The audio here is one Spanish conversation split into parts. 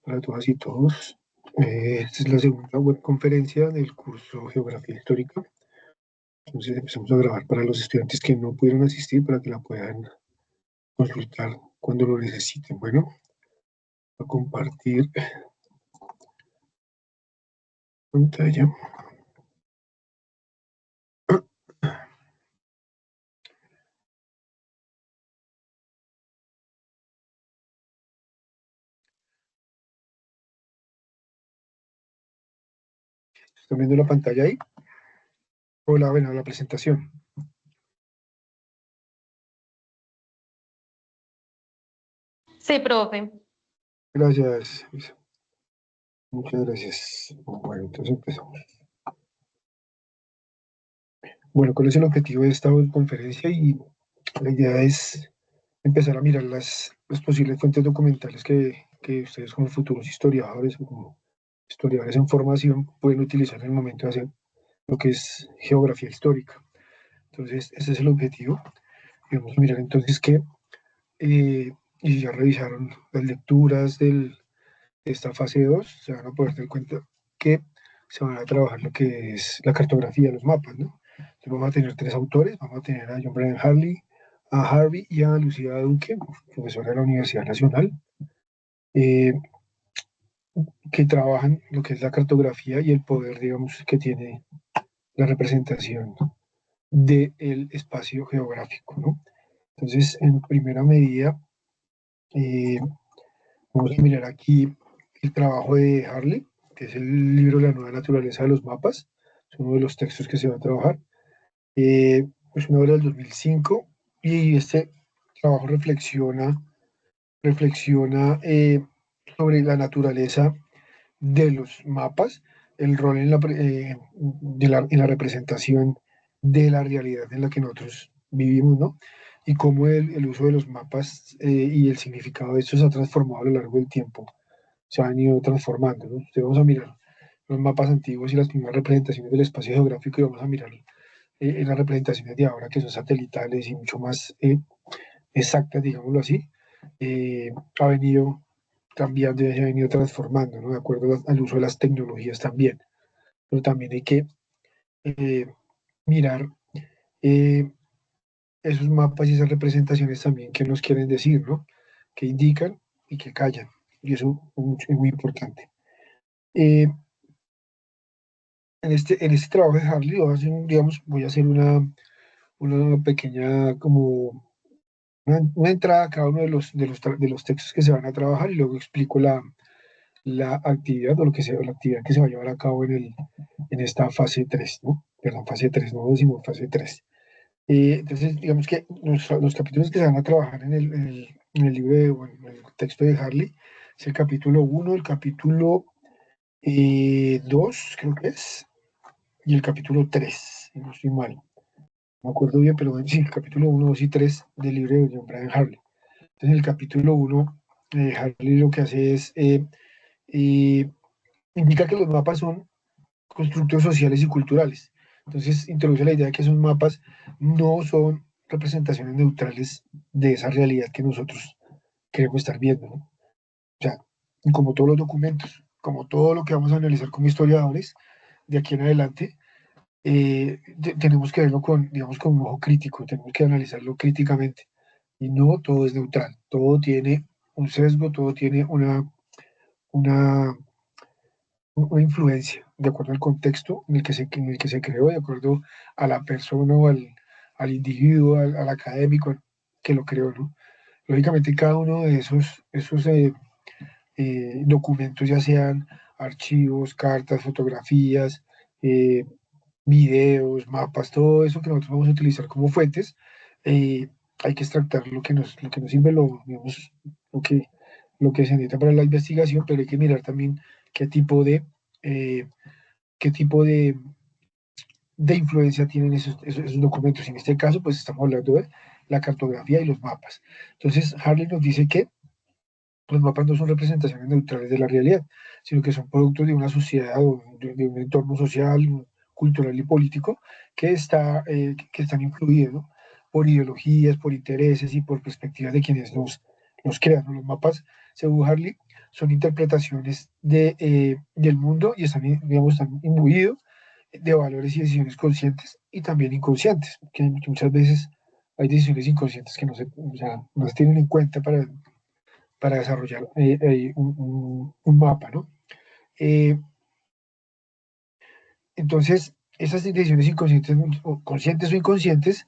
Hola a todas y todos. Esta es la segunda webconferencia del curso Geografía Histórica. Entonces empezamos a grabar para los estudiantes que no pudieron asistir para que la puedan consultar cuando lo necesiten. Bueno, voy a compartir pantalla. ¿Están viendo la pantalla ahí? Hola, bueno, la presentación. Sí, profe. Gracias, Luisa. Muchas gracias. Bueno, entonces empezamos. Bueno, ¿cuál es el objetivo de esta conferencia? Y la idea es empezar a mirar las posibles fuentes documentales que ustedes como futuros historiadores o como historiadores en formación pueden utilizar en el momento de hacer lo que es geografía histórica. Entonces, ese es el objetivo. Y vamos a mirar entonces que, y ya revisaron las lecturas de esta fase 2, se van a poder dar cuenta que se van a trabajar lo que es la cartografía, los mapas, ¿no? Entonces vamos a tener tres autores, vamos a tener a John Brian Harley, a Harvey y a Lucía Duque, profesora de la Universidad Nacional, eh, que trabajan lo que es la cartografía y el poder, digamos, que tiene la representación del espacio geográfico, ¿no? Entonces, en primera medida, eh, vamos a mirar aquí el trabajo de Harley, que es el libro La nueva naturaleza de los mapas, es uno de los textos que se va a trabajar. Es una obra del 2005 y este trabajo reflexiona sobre la naturaleza de los mapas, el rol en la representación de la realidad en la que nosotros vivimos, ¿no? Y cómo el uso de los mapas y el significado de estos se ha transformado a lo largo del tiempo, se han ido transformando, ¿no? Entonces vamos a mirar los mapas antiguos y las primeras representaciones del espacio geográfico y vamos a mirar en las representaciones de ahora que son satelitales y mucho más exactas, digámoslo así, ha venido cambiando y se ha venido transformando, ¿no? De acuerdo al uso de las tecnologías también. Pero también hay que eh, mirar eh, esos mapas y esas representaciones también que nos quieren decir, ¿no? Que indican y que callan. Y eso es muy importante. Eh, en este trabajo de Harley, voy a hacer una pequeña como una entrada a cada uno de los textos que se van a trabajar y luego explico la actividad o lo que sea, la actividad que se va a llevar a cabo en esta fase 3, ¿no? Perdón, fase 3, no decimos fase 3. Entonces, digamos que los capítulos que se van a trabajar en el libro bueno, en el texto de Harley es el capítulo 1, el capítulo 2, creo que es, y el capítulo 3, si no estoy mal. No me acuerdo bien, pero sí, el capítulo 1, 2 y 3 del libro de John Brian Harley. Entonces, en el capítulo 1, Harley lo que hace es eh, indica que los mapas son constructos sociales y culturales. Entonces introduce la idea de que esos mapas no son representaciones neutrales de esa realidad que nosotros queremos estar viendo, ¿no? O sea, como todos los documentos, como todo lo que vamos a analizar como historiadores, de aquí en adelante, tenemos que verlo con, digamos, con un ojo crítico, tenemos que analizarlo críticamente. Y no todo es neutral, todo tiene un sesgo, todo tiene una una influencia, de acuerdo al contexto en el que se creó, de acuerdo a la persona o al individuo, al académico que lo creó, ¿no? Lógicamente, cada uno de esos documentos, ya sean archivos, cartas, fotografías, eh, videos, mapas, todo eso que nosotros vamos a utilizar como fuentes, hay que extractar lo que nos sirve, digamos, lo que, lo que se necesita para la investigación, pero hay que mirar también qué tipo de, eh, qué tipo de influencia tienen esos documentos. En este caso, pues estamos hablando de la cartografía y los mapas. Entonces, Harley nos dice que los mapas no son representaciones neutrales de la realidad, sino que son productos de una sociedad o de un entorno social, cultural y político que están influidos, ¿no? Por ideologías, por intereses y por perspectivas de quienes los crean, ¿no? Los mapas, según Harley, son interpretaciones del mundo y están, digamos, están imbuidos de valores y decisiones conscientes y también inconscientes, que muchas veces hay decisiones inconscientes que no se, o sea, no se tienen en cuenta para desarrollar un mapa, ¿no? Eh, entonces, esas decisiones inconscientes, o conscientes o inconscientes,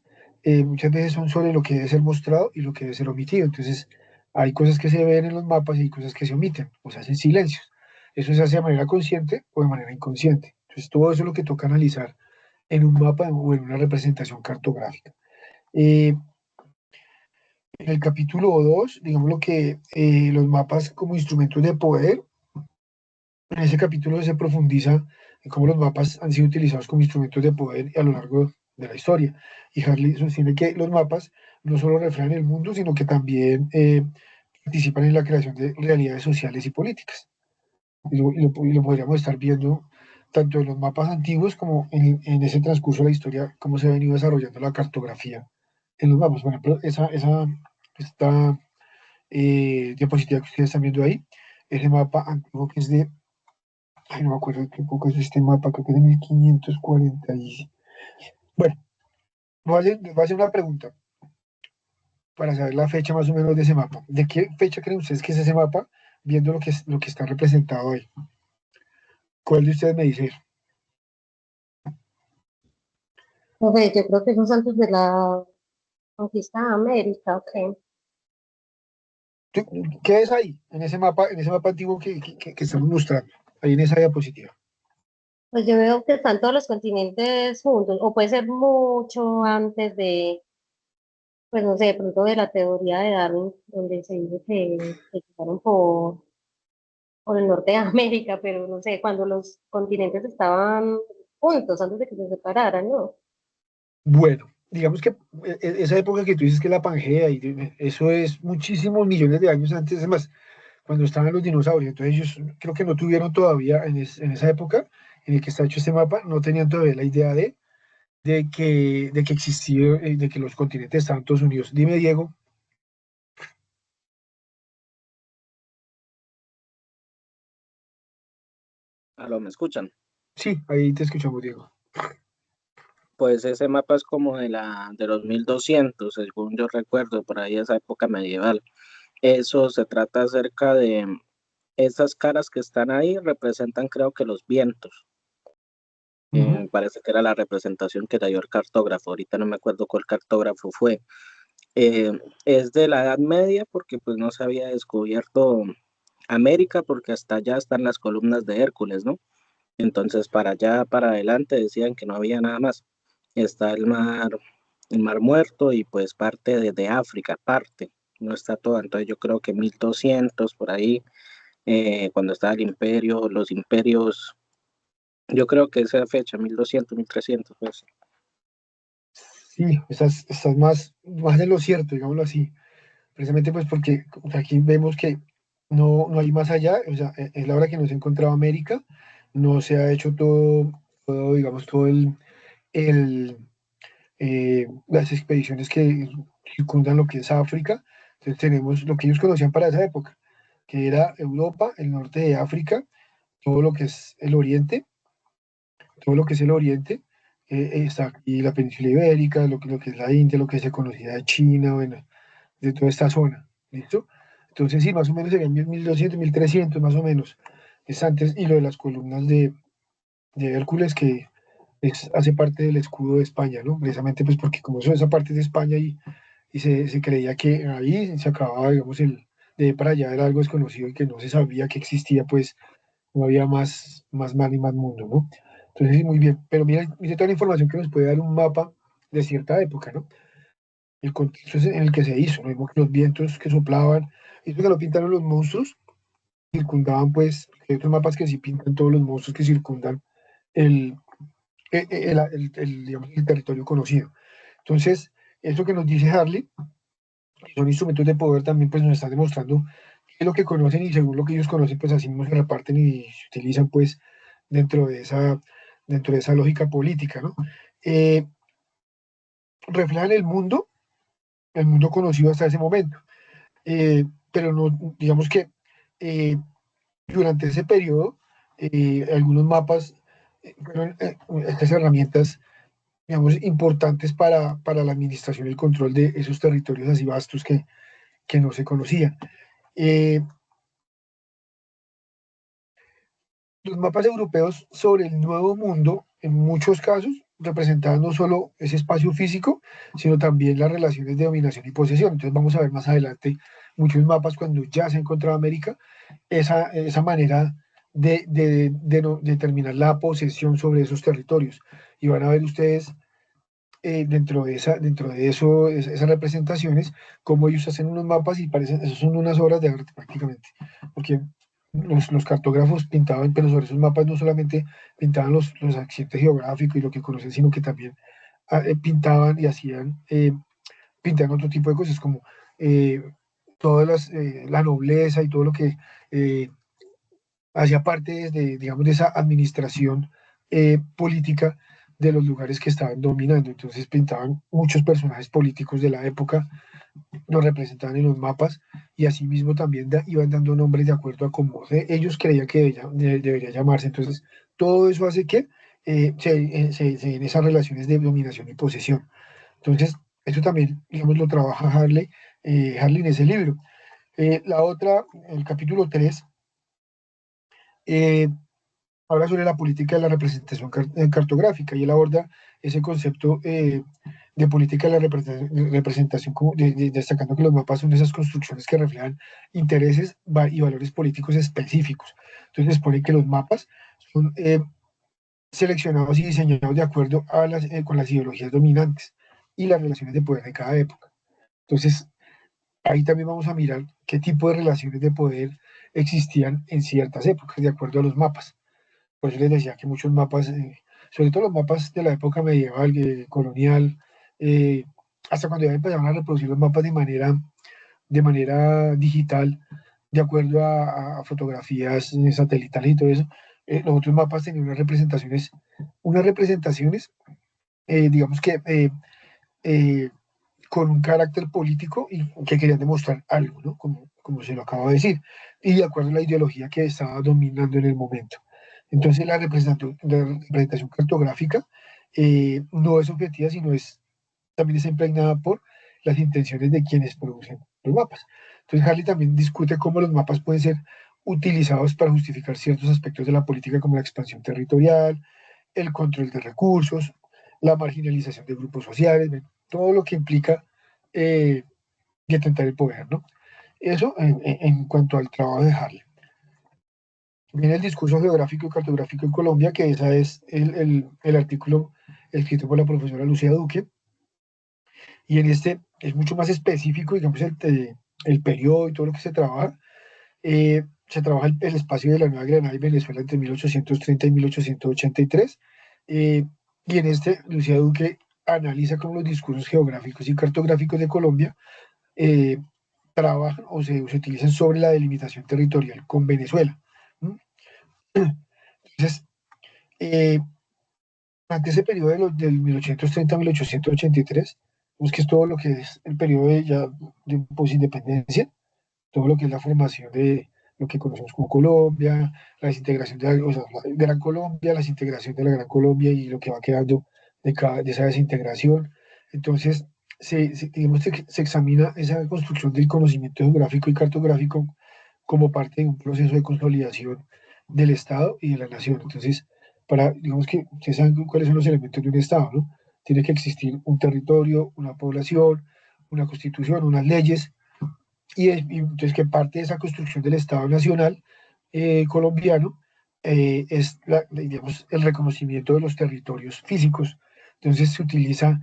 muchas veces son sobre lo que debe ser mostrado y lo que debe ser omitido. Entonces, hay cosas que se ven en los mapas y hay cosas que se omiten, o se hacen silencios. Eso se hace de manera consciente o de manera inconsciente. Entonces, todo eso es lo que toca analizar en un mapa o en una representación cartográfica. Eh, en el capítulo 2, digamos lo que los mapas como instrumentos de poder. En ese capítulo se profundiza en cómo los mapas han sido utilizados como instrumentos de poder a lo largo de la historia. Y Harley sostiene que los mapas no solo reflejan el mundo, sino que también participan en la creación de realidades sociales y políticas. Y lo podríamos estar viendo tanto en los mapas antiguos como en ese transcurso de la historia, cómo se ha venido desarrollando la cartografía en los mapas. Por ejemplo, esta diapositiva que ustedes están viendo ahí, ese mapa antiguo que es de, ay, no me acuerdo qué poco es este mapa, creo que es de 1540. Bueno, voy a hacer una pregunta para saber la fecha más o menos de ese mapa. ¿De qué fecha creen ustedes que es ese mapa, viendo lo que está representado ahí? ¿Cuál de ustedes me dice eso? Ok, yo creo que eso es antes de la conquista de América, ok. ¿Qué es ahí, en ese mapa antiguo que estamos mostrando, ahí en esa diapositiva? Pues yo veo que están todos los continentes juntos, o puede ser mucho antes de, pues no sé, de pronto de la teoría de Darwin, donde se dice que llegaron por el norte de América, pero no sé, cuando los continentes estaban juntos, antes de que se separaran, ¿no? Bueno, digamos que esa época que tú dices que es la Pangea, eso es muchísimos millones de años antes, es más, cuando estaban los dinosaurios. Entonces ellos creo que no tuvieron todavía en esa época en el que está hecho este mapa, no tenían todavía la idea de que existía, de que los continentes estaban todos unidos. Dime, Diego. Aló, ¿me escuchan? Sí, ahí te escuchamos, Diego. Pues ese mapa es como de los 1200, según yo recuerdo, por ahí esa época medieval. Eso se trata acerca de esas caras que están ahí, representan creo que los vientos. Ujú. Me parece que era la representación que dio el cartógrafo, ahorita no me acuerdo cuál cartógrafo fue. Eh, es de la Edad Media porque pues no se había descubierto América porque hasta allá están las columnas de Hércules, ¿no? Entonces, para allá, para adelante, decían que no había nada más. Está el mar Muerto y pues parte de África, parte, no está toda. Entonces, yo creo que 1200 por ahí, cuando estaba el imperio, los imperios, yo creo que esa fecha, 1200 1300 pues. Sí, estás más de lo cierto, digámoslo así. Precisamente pues porque aquí vemos que no hay más allá, o sea, es la hora que no se ha encontrado América, no se ha hecho todo digamos, todo el, las expediciones que circundan lo que es África. Entonces tenemos lo que ellos conocían para esa época, que era Europa, el norte de África, todo lo que es el oriente, todo lo que es el oriente, está aquí la península ibérica, lo que es la India, lo que se conocía de China, bueno, de toda esta zona, ¿listo? Entonces sí, más o menos serían 1200, 1300 más o menos, es antes, y lo de las columnas de Hércules, que hace parte del escudo de España, ¿no? Precisamente pues porque como eso, esa parte de España y se creía que ahí se acababa, digamos, de ahí para allá era algo desconocido y que no se sabía que existía, pues no había más mar y más mundo, ¿no? Entonces, sí, muy bien. Pero mira toda la información que nos puede dar un mapa de cierta época, ¿no? El contexto es en el que se hizo, ¿no? Vimos que los vientos que soplaban, y eso que lo pintaron los monstruos, circundaban, pues, hay otros mapas que sí pintan todos los monstruos que circundan el, digamos, el territorio conocido. Entonces, eso que nos dice Harley, que son instrumentos de poder, también pues nos está demostrando qué es lo que conocen y según lo que ellos conocen, pues así mismo se reparten y se utilizan pues dentro de esa, dentro de esa lógica política, ¿no? Eh, reflejan el mundo conocido hasta ese momento, pero no, digamos que durante ese periodo, algunos mapas fueron estas herramientas, digamos, importantes para la administración y el control de esos territorios así vastos que no se conocían. Eh, los mapas europeos sobre el Nuevo Mundo, en muchos casos, representaban no solo ese espacio físico, sino también las relaciones de dominación y posesión. Entonces vamos a ver más adelante muchos mapas cuando ya se ha encontrado América, esa manera de determinar la posesión sobre esos territorios. Y van a ver ustedes dentro de eso, esas representaciones, como ellos hacen unos mapas y parecen, eso son unas obras de arte prácticamente, porque los cartógrafos pintaban, pero sobre esos mapas no solamente pintaban los accidentes geográficos y lo que conocen, sino que también pintaban y hacían, pintaban otro tipo de cosas, como eh, la nobleza y todo lo que eh, hacía parte de, digamos, de esa administración política de los lugares que estaban dominando. Entonces pintaban muchos personajes políticos de la época, los representaban en los mapas y asimismo también iban dando nombres de acuerdo a cómo ellos creían que debería llamarse. Entonces, todo eso hace que se den esas relaciones de dominación y posesión. Entonces, eso también, digamos, lo trabaja Harley en ese libro. La otra, el capítulo 3, habla sobre la política de la representación cartográfica y él aborda ese concepto de política de la representación, como destacando que los mapas son esas construcciones que reflejan intereses y valores políticos específicos. Entonces pone que los mapas son seleccionados y diseñados de acuerdo con las ideologías dominantes y las relaciones de poder de cada época. Entonces, ahí también vamos a mirar qué tipo de relaciones de poder existían en ciertas épocas, de acuerdo a los mapas. Por eso les decía que muchos mapas, sobre todo los mapas de la época medieval, colonial, eh, hasta cuando ya empezaron a reproducir los mapas de manera digital, de acuerdo a fotografías satelitales y todo eso, los otros mapas tenían unas representaciones, digamos que eh, con un carácter político y que querían demostrar algo, ¿no? Como se lo acabo de decir, y de acuerdo a la ideología que estaba dominando en el momento. Entonces la representación cartográfica no es objetiva, sino también es impregnada por las intenciones de quienes producen los mapas. Entonces Harley también discute cómo los mapas pueden ser utilizados para justificar ciertos aspectos de la política como la expansión territorial, el control de recursos, la marginalización de grupos sociales, todo lo que implica eh, detentar el poder, ¿no? Eso en cuanto al trabajo de Harlem. Viene el discurso geográfico y cartográfico en Colombia, que esa es el artículo escrito por la profesora Lucía Duque, y en este es mucho más específico, digamos, el periodo y todo lo que se trabaja el espacio de la Nueva Granada y Venezuela entre 1830 y 1883, y en este Lucía Duque analiza cómo los discursos geográficos y cartográficos de Colombia eh, trabajan o se utilizan sobre la delimitación territorial con Venezuela. ¿Mm? Entonces, eh, durante ese periodo del 1830 a 1883, pues que es todo lo que es el periodo de posindependencia, todo lo que es la formación de lo que conocemos como Colombia, la desintegración o sea, la Gran Colombia, la desintegración de la Gran Colombia y lo que va quedando de esa desintegración. Entonces, digamos que se examina esa construcción del conocimiento geográfico y cartográfico como parte de un proceso de consolidación del Estado y de la nación. Entonces, digamos que ustedes saben cuáles son los elementos de un Estado, ¿no? Tiene que existir un territorio, una población, una constitución, unas leyes, y entonces que parte de esa construcción del Estado Nacional colombiano es digamos, el reconocimiento de los territorios físicos. Entonces se utiliza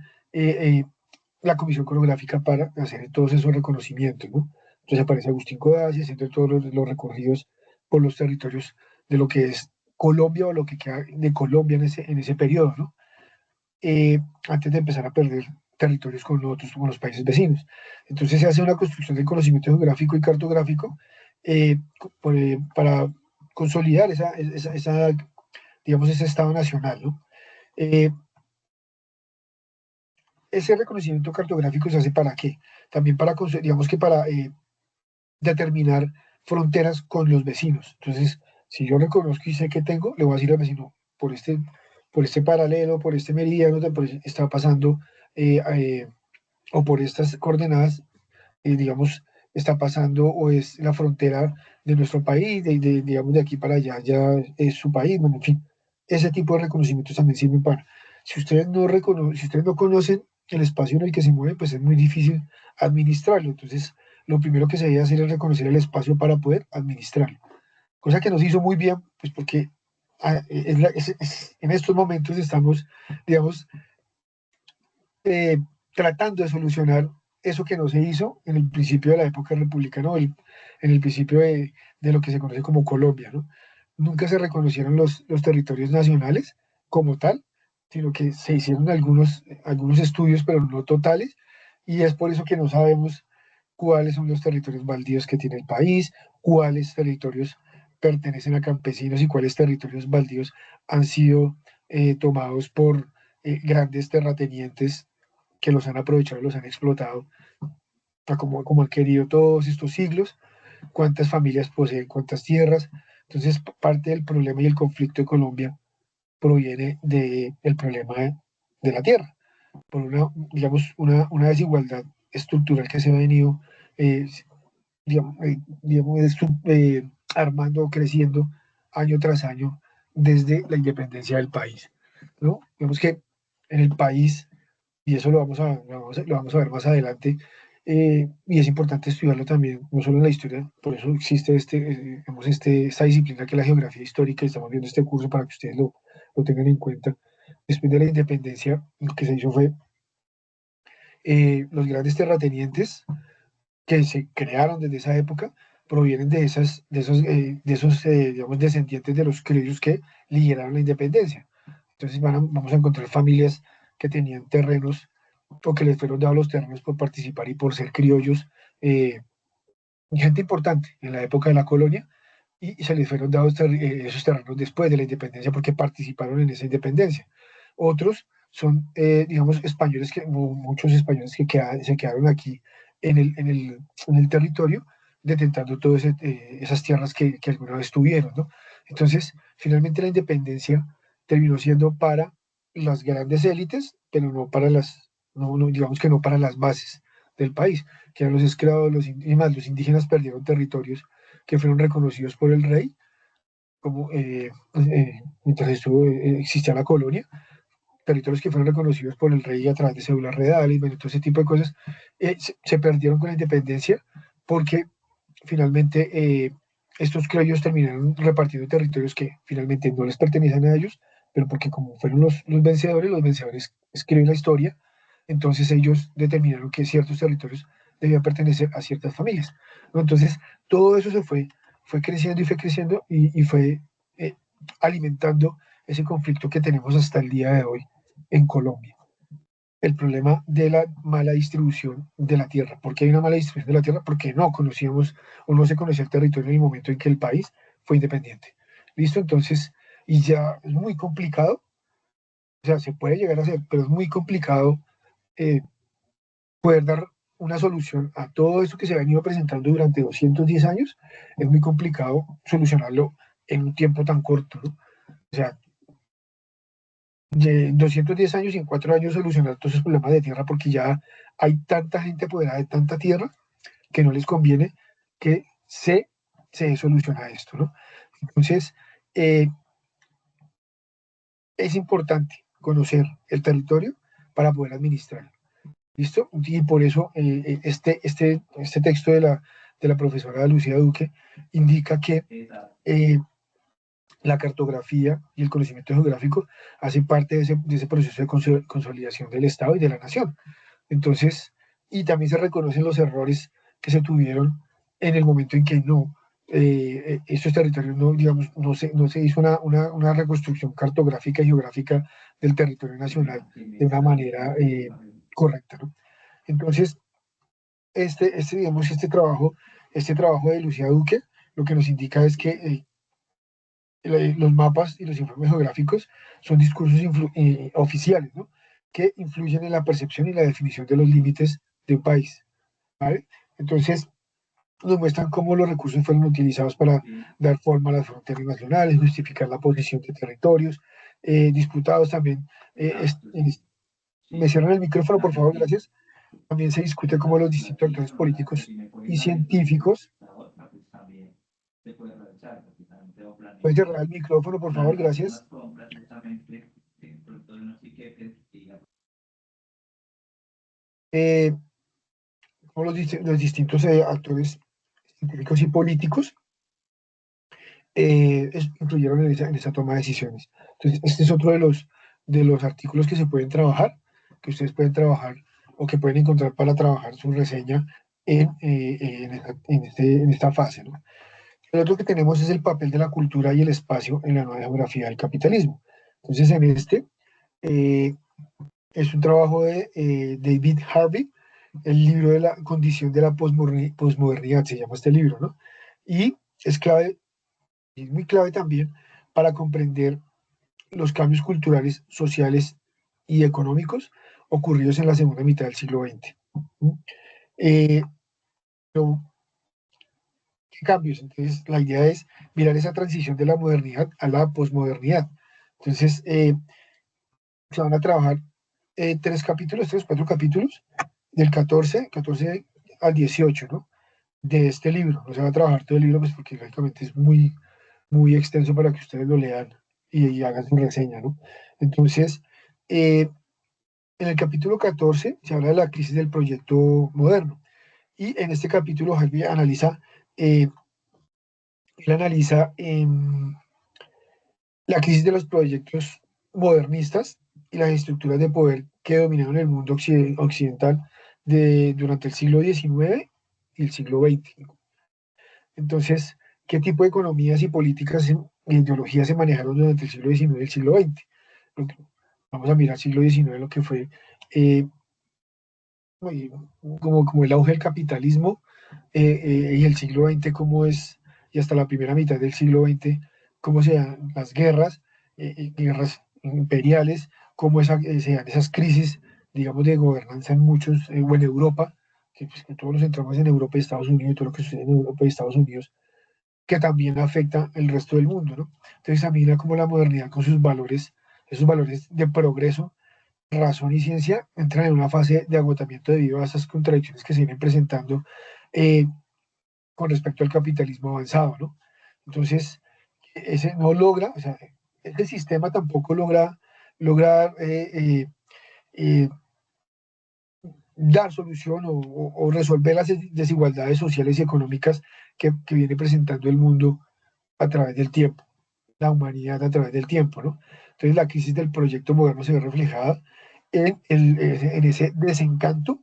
la Comisión Coreográfica para hacer todos esos reconocimientos, ¿no? Entonces aparece Agustín Codazzi haciendo todos los recorridos por los territorios de lo que es Colombia o lo que queda de Colombia en ese periodo, ¿no? Antes de empezar a perder territorios con los países vecinos. Entonces se hace una construcción del conocimiento geográfico y cartográfico para consolidar digamos, ese Estado nacional, ¿no? Eh, ese reconocimiento cartográfico se hace para qué? También digamos que para determinar fronteras con los vecinos. Entonces, si yo reconozco y sé que tengo, le voy a decir al vecino, por este paralelo, por este meridiano, está pasando, o por estas coordenadas, digamos, está pasando o es la frontera de nuestro país, digamos, de aquí para allá, ya es su país, bueno, en fin, ese tipo de reconocimientos también sirven para, si ustedes no conocen el espacio en el que se mueven, pues es muy difícil administrarlo, entonces lo primero que se debe hacer es reconocer el espacio para poder administrarlo, cosa que nos hizo muy bien, pues porque en estos momentos estamos, digamos, eh, tratando de solucionar eso que no se hizo en el principio de la época republicana, en el principio de lo que se conoce como Colombia, ¿no? Nunca se reconocieron los territorios nacionales como tal, sino que se hicieron algunos estudios, pero no totales, y es por eso que no sabemos cuáles son los territorios baldíos que tiene el país, cuáles territorios pertenecen a campesinos y cuáles territorios baldíos han sido tomados por grandes terratenientes que los han aprovechado, los han explotado, como han querido todos estos siglos, cuántas familias poseen, cuántas tierras. Entonces, parte del problema y el conflicto de Colombia proviene del problema de la tierra, por digamos, una desigualdad estructural que se ha venido, digamos, armando o creciendo año tras año desde la independencia del país, ¿no? Digamos que en el país, y eso lo vamos a ver más adelante, y es importante estudiarlo también, no solo en la historia, por eso existe esta disciplina que es la geografía histórica, y estamos viendo este curso para que ustedes lo tengan en cuenta. Después de la independencia, lo que se hizo fue los grandes terratenientes que se crearon desde esa época provienen de esos digamos, descendientes de los criollos que lideraron la independencia. Entonces vamos a encontrar familias que tenían terrenos o que les fueron dados los terrenos por participar y por ser criollos, gente importante en la época de la colonia, y se les fueron dados esos terrenos después de la independencia porque participaron en esa independencia. Otros son, digamos, españoles, muchos españoles que se quedaron aquí en el territorio, detentando todas esas tierras que alguna vez tuvieron, ¿no? Entonces, finalmente la independencia terminó siendo para las grandes élites, pero no para digamos que no para las bases del país, que eran los esclavos, y más, los indígenas perdieron territorios que fueron reconocidos por el rey, como mientras existía la colonia, territorios que fueron reconocidos por el rey a través de cédulas reales, bueno, todo ese tipo de cosas, se perdieron con la independencia porque finalmente estos criollos terminaron repartiendo territorios que finalmente no les pertenecen a ellos, pero porque como fueron los vencedores escriben la historia, entonces ellos determinaron que ciertos territorios debían pertenecer a ciertas familias, ¿no? Entonces, todo eso fue creciendo y fue creciendo y fue eh, alimentando ese conflicto que tenemos hasta el día de hoy en Colombia. El problema de la mala distribución de la tierra. ¿Por qué hay una mala distribución de la tierra? Porque no conocíamos o no se conocía el territorio en el momento en que el país fue independiente. ¿Listo? Entonces, y ya es muy complicado, o sea, se puede llegar a hacer, pero es muy complicado eh, poder dar una solución a todo esto que se ha venido presentando durante 210 años. Es muy complicado solucionarlo en un tiempo tan corto, ¿no? O sea, de 210 años y en 4 años solucionar todos esos problemas de tierra porque ya hay tanta gente apoderada de tanta tierra que no les conviene que se soluciona esto, ¿no? Entonces, eh, es importante conocer el territorio para poder administrar. ¿Listo? Y por eso este texto de la profesora Lucía Duque indica que la cartografía y el conocimiento geográfico hace parte de ese proceso de consolidación del Estado y de la nación. Entonces, y también se reconocen los errores que se tuvieron en el momento en que estos territorios no, digamos, no se hizo una reconstrucción cartográfica y geográfica del territorio nacional de una manera correcta, ¿no? Entonces, digamos, este trabajo de Lucía Duque lo que nos indica es que los mapas y los informes geográficos son discursos oficiales, ¿no? Que influyen en la percepción y la definición de los límites de un país, ¿vale? Entonces, nos muestran cómo los recursos fueron utilizados para dar forma a las fronteras nacionales, justificar la posición de territorios disputados también. Me cierran el micrófono, por favor, gracias. También se discute cómo los distintos actores políticos y científicos. ¿Pueden cerrar el micrófono, por favor? Gracias. Como los distintos actores científicos y políticos influyeron en esa toma de decisiones. Entonces, este es otro de los artículos que se pueden trabajar, que ustedes pueden trabajar o que pueden encontrar para trabajar su reseña en esta fase, ¿no? El otro que tenemos es el papel de la cultura y el espacio en la nueva geografía del capitalismo. Entonces, en es un trabajo de David Harvey, el libro de la condición de la posmodernidad, se llama este libro, ¿no? Y es clave, y es muy clave también para comprender los cambios culturales, sociales y económicos ocurridos en la segunda mitad del siglo XX. ¿Qué cambios? Entonces, la idea es mirar esa transición de la modernidad a la posmodernidad. Entonces, se van a trabajar 4 capítulos, del 14 al 18, ¿no? De este libro. No se va a trabajar todo el libro, pues porque lógicamente es muy, muy extenso para que ustedes lo lean y hagan su reseña, ¿no? Entonces, en el capítulo 14 se habla de la crisis del proyecto moderno. Y en este capítulo Jaime analiza, él analiza la crisis de los proyectos modernistas y las estructuras de poder que dominaron el mundo occidental durante el siglo XIX y el siglo XX. Entonces, ¿qué tipo de economías y políticas e ideologías se manejaron durante el siglo XIX y el siglo XX? Vamos a mirar el siglo XIX, lo que fue como el auge del capitalismo, y el siglo XX cómo es, y hasta la primera mitad del siglo XX, cómo se dan las guerras, guerras imperiales, cómo se dan esas crisis, digamos, de gobernanza en muchos, o en Europa, pues, que todos nos centramos en Europa y Estados Unidos, y todo lo que sucede en Europa y Estados Unidos, que también afecta el resto del mundo, ¿no? Entonces, a mí como la modernidad con sus valores, esos valores de progreso, razón y ciencia entran en una fase de agotamiento debido a esas contradicciones que se vienen presentando eh, con respecto al capitalismo avanzado, ¿no? Entonces, ese no logra, o sea, este sistema tampoco logra eh, dar solución o resolver las desigualdades sociales y económicas que viene presentando el mundo a través del tiempo, la humanidad a través del tiempo, ¿no? Entonces, la crisis del proyecto moderno se ve reflejada en ese desencanto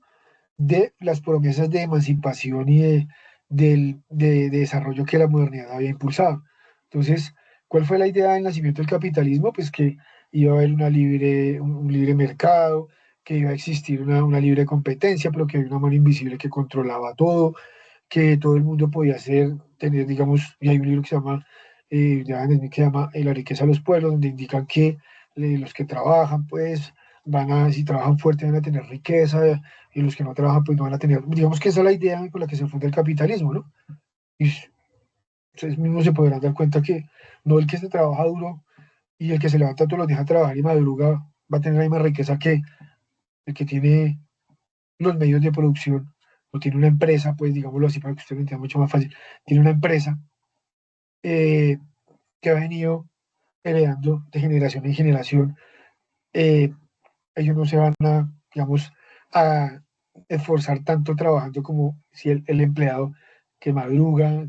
de las promesas de emancipación y de desarrollo que la modernidad había impulsado. Entonces, ¿cuál fue la idea del nacimiento del capitalismo? Pues que iba a haber un libre mercado, que iba a existir una libre competencia, pero que había una mano invisible que controlaba todo, que todo el mundo podía tener, digamos, y hay un libro que se llama, La riqueza de los pueblos, donde indican que los que trabajan, pues, si trabajan fuerte van a tener riqueza, y los que no trabajan pues no van a tener, digamos que esa es la idea con la que se funda el capitalismo, ¿no? Y ustedes mismos se podrán dar cuenta que no el que se trabaja duro y el que se levanta todos los días a trabajar y madruga va a tener la misma riqueza que el que tiene los medios de producción o tiene una empresa, pues digámoslo así para que usted lo entienda mucho más fácil, tiene una empresa eh, que ha venido heredando de generación en generación. Ellos no se van a, digamos, a esforzar tanto trabajando como si el empleado que madruga,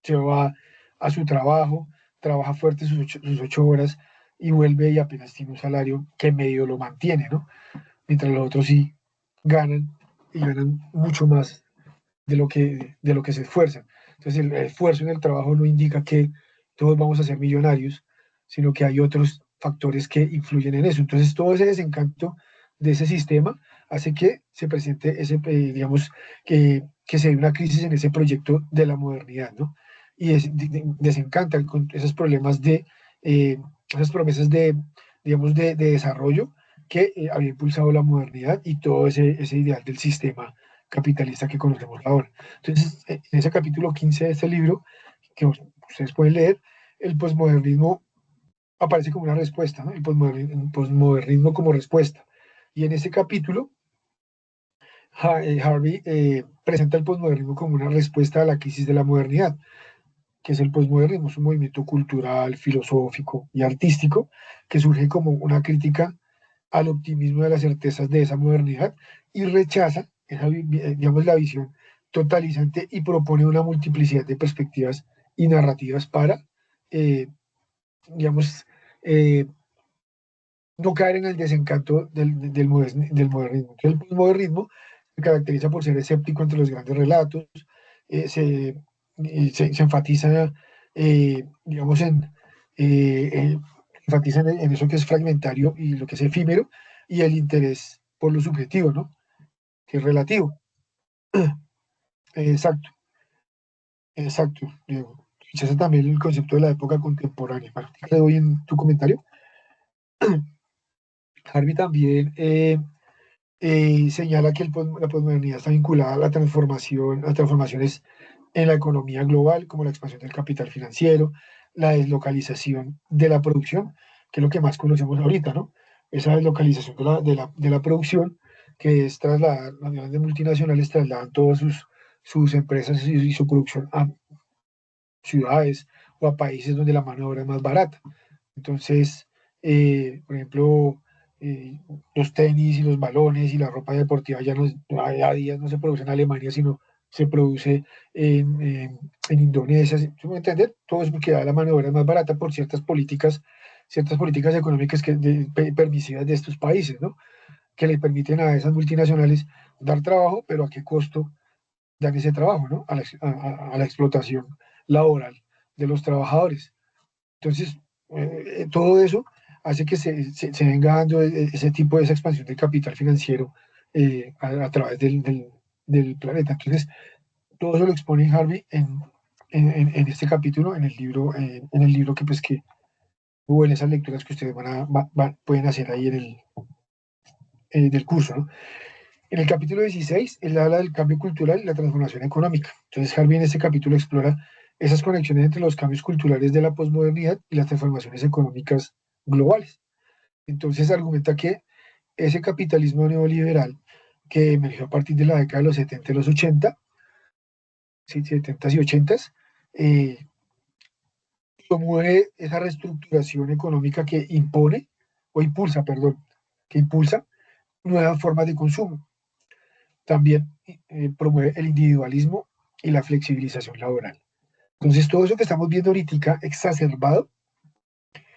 se va a su trabajo, trabaja fuerte sus 8 horas y vuelve y apenas tiene un salario que medio lo mantiene, ¿no? Mientras los otros sí ganan y ganan mucho más de lo que se esfuerzan. Entonces el esfuerzo en el trabajo no indica que todos vamos a ser millonarios, sino que hay otros factores que influyen en eso. Entonces todo ese desencanto de ese sistema hace que se presente digamos, que se dé una crisis en ese proyecto de la modernidad, ¿no? Y desencanta con esos problemas esas promesas digamos, de desarrollo que había impulsado la modernidad y todo ese ideal del sistema capitalista que conocemos ahora. Entonces, en ese capítulo 15 de este libro, que ustedes pueden leer, el posmodernismo aparece como una respuesta, ¿no? El posmodernismo como respuesta. Y en ese capítulo, Harvey presenta el posmodernismo como una respuesta a la crisis de la modernidad, que es el posmodernismo, es un movimiento cultural, filosófico y artístico que surge como una crítica al optimismo de las certezas de esa modernidad y rechaza esa, digamos, la visión totalizante y propone una multiplicidad de perspectivas y narrativas para, digamos, eh, no caer en el desencanto del modernismo. Entonces, el postmodernismo se caracteriza por ser escéptico ante los grandes relatos, eh, se, se enfatiza, digamos, enfatiza en eso que es fragmentario y lo que es efímero, y el interés por lo subjetivo, ¿no? Que es relativo. Exacto, exacto, Diego. Ese también el concepto de la época contemporánea. Bueno, te doy en tu comentario. Harvey también señala que la posmodernidad está vinculada a la transformación, a transformaciones en la economía global, como la expansión del capital financiero, la deslocalización de la producción, que es lo que más conocemos ahorita, ¿no? Esa deslocalización de la producción, que es trasladar, las grandes multinacionales trasladan todas sus empresas y su producción a ciudades o a países donde la mano de obra es más barata. Entonces, por ejemplo, eh, los tenis y los balones y la ropa deportiva ya no, a días no se produce en Alemania, sino se produce en Indonesia. ¿Sí me entender? Todo es porque la mano de obra es más barata por ciertas políticas económicas permisivas de estos países, ¿no? Que le permiten a esas multinacionales dar trabajo, pero ¿a qué costo dan ese trabajo, ¿no? A la explotación laboral de los trabajadores. Entonces, todo eso hace que se venga dando ese tipo de esa expansión del capital financiero a través del planeta. Entonces, todo eso lo expone Harvey en este capítulo, en el libro que pues que hubo en esas lecturas que ustedes pueden hacer ahí del curso, ¿no? En el capítulo 16, él habla del cambio cultural y la transformación económica. Entonces, Harvey en este capítulo explora esas conexiones entre los cambios culturales de la posmodernidad y las transformaciones económicas globales. Entonces, argumenta que ese capitalismo neoliberal que emergió a partir de la década de los 70 y los 80, sí, 70 y 80, eh, promueve esa reestructuración económica que impone, o impulsa, perdón, que impulsa nuevas formas de consumo. También promueve el individualismo y la flexibilización laboral. Entonces, todo eso que estamos viendo ahorita exacerbado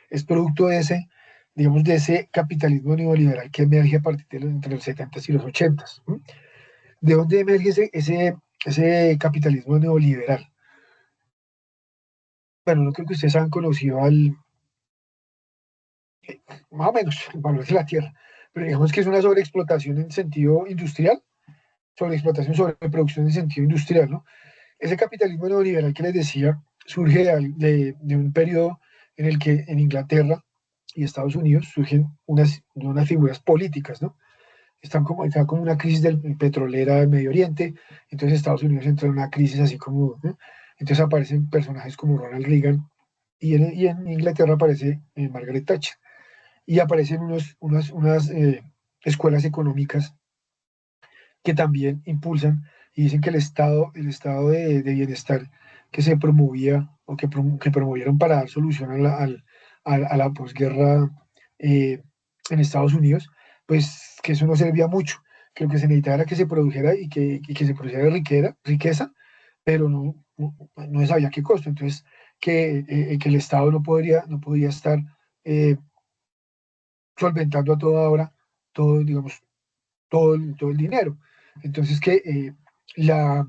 es producto de ese, digamos, de ese capitalismo neoliberal que emerge a partir de entre los 70 y los 80. ¿De dónde emerge ese capitalismo neoliberal? Bueno, no creo que ustedes han conocido más o menos, el valor de la tierra, pero digamos que es una sobreexplotación en sentido industrial, sobreexplotación, sobreproducción en sentido industrial, ¿no? Ese capitalismo neoliberal que les decía surge de un periodo en el que en Inglaterra y Estados Unidos surgen unas figuras políticas, ¿no? Está como una crisis petrolera del Medio Oriente, entonces Estados Unidos entra en una crisis así como, ¿no? Entonces aparecen personajes como Ronald Reagan y en Inglaterra aparece Margaret Thatcher y aparecen unas escuelas económicas que también impulsan y dicen que el estado de bienestar que se promovía o que promovieron para dar solución a la posguerra en Estados Unidos, pues que eso no servía mucho, que lo que se necesitaba era que se produjera y que se produjera riqueza, pero no se sabía qué costo. Entonces, que el Estado no podía estar eh, solventando a toda hora todo, digamos, todo el dinero. Entonces, que la,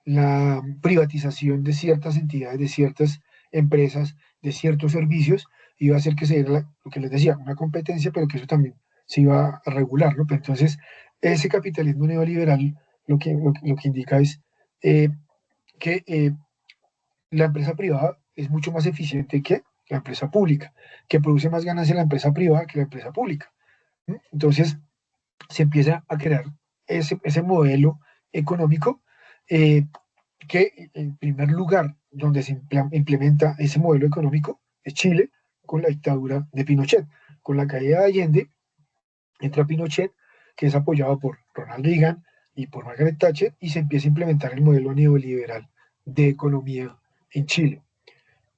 la privatización de ciertas entidades, de ciertas empresas, de ciertos servicios, iba a hacer que se diera lo que les decía, una competencia, pero que eso también se iba a regular, ¿no? Pero entonces, ese capitalismo neoliberal lo que indica es eh, que la empresa privada es mucho más eficiente que la empresa pública, que produce más ganancia la empresa privada que la empresa pública. ¿Sí? Entonces, se empieza a crear ese modelo económico, que en primer lugar donde se implementa ese modelo económico es Chile, con la dictadura de Pinochet. Con la caída de Allende, entra Pinochet, que es apoyado por Ronald Reagan y por Margaret Thatcher, y se empieza a implementar el modelo neoliberal de economía en Chile,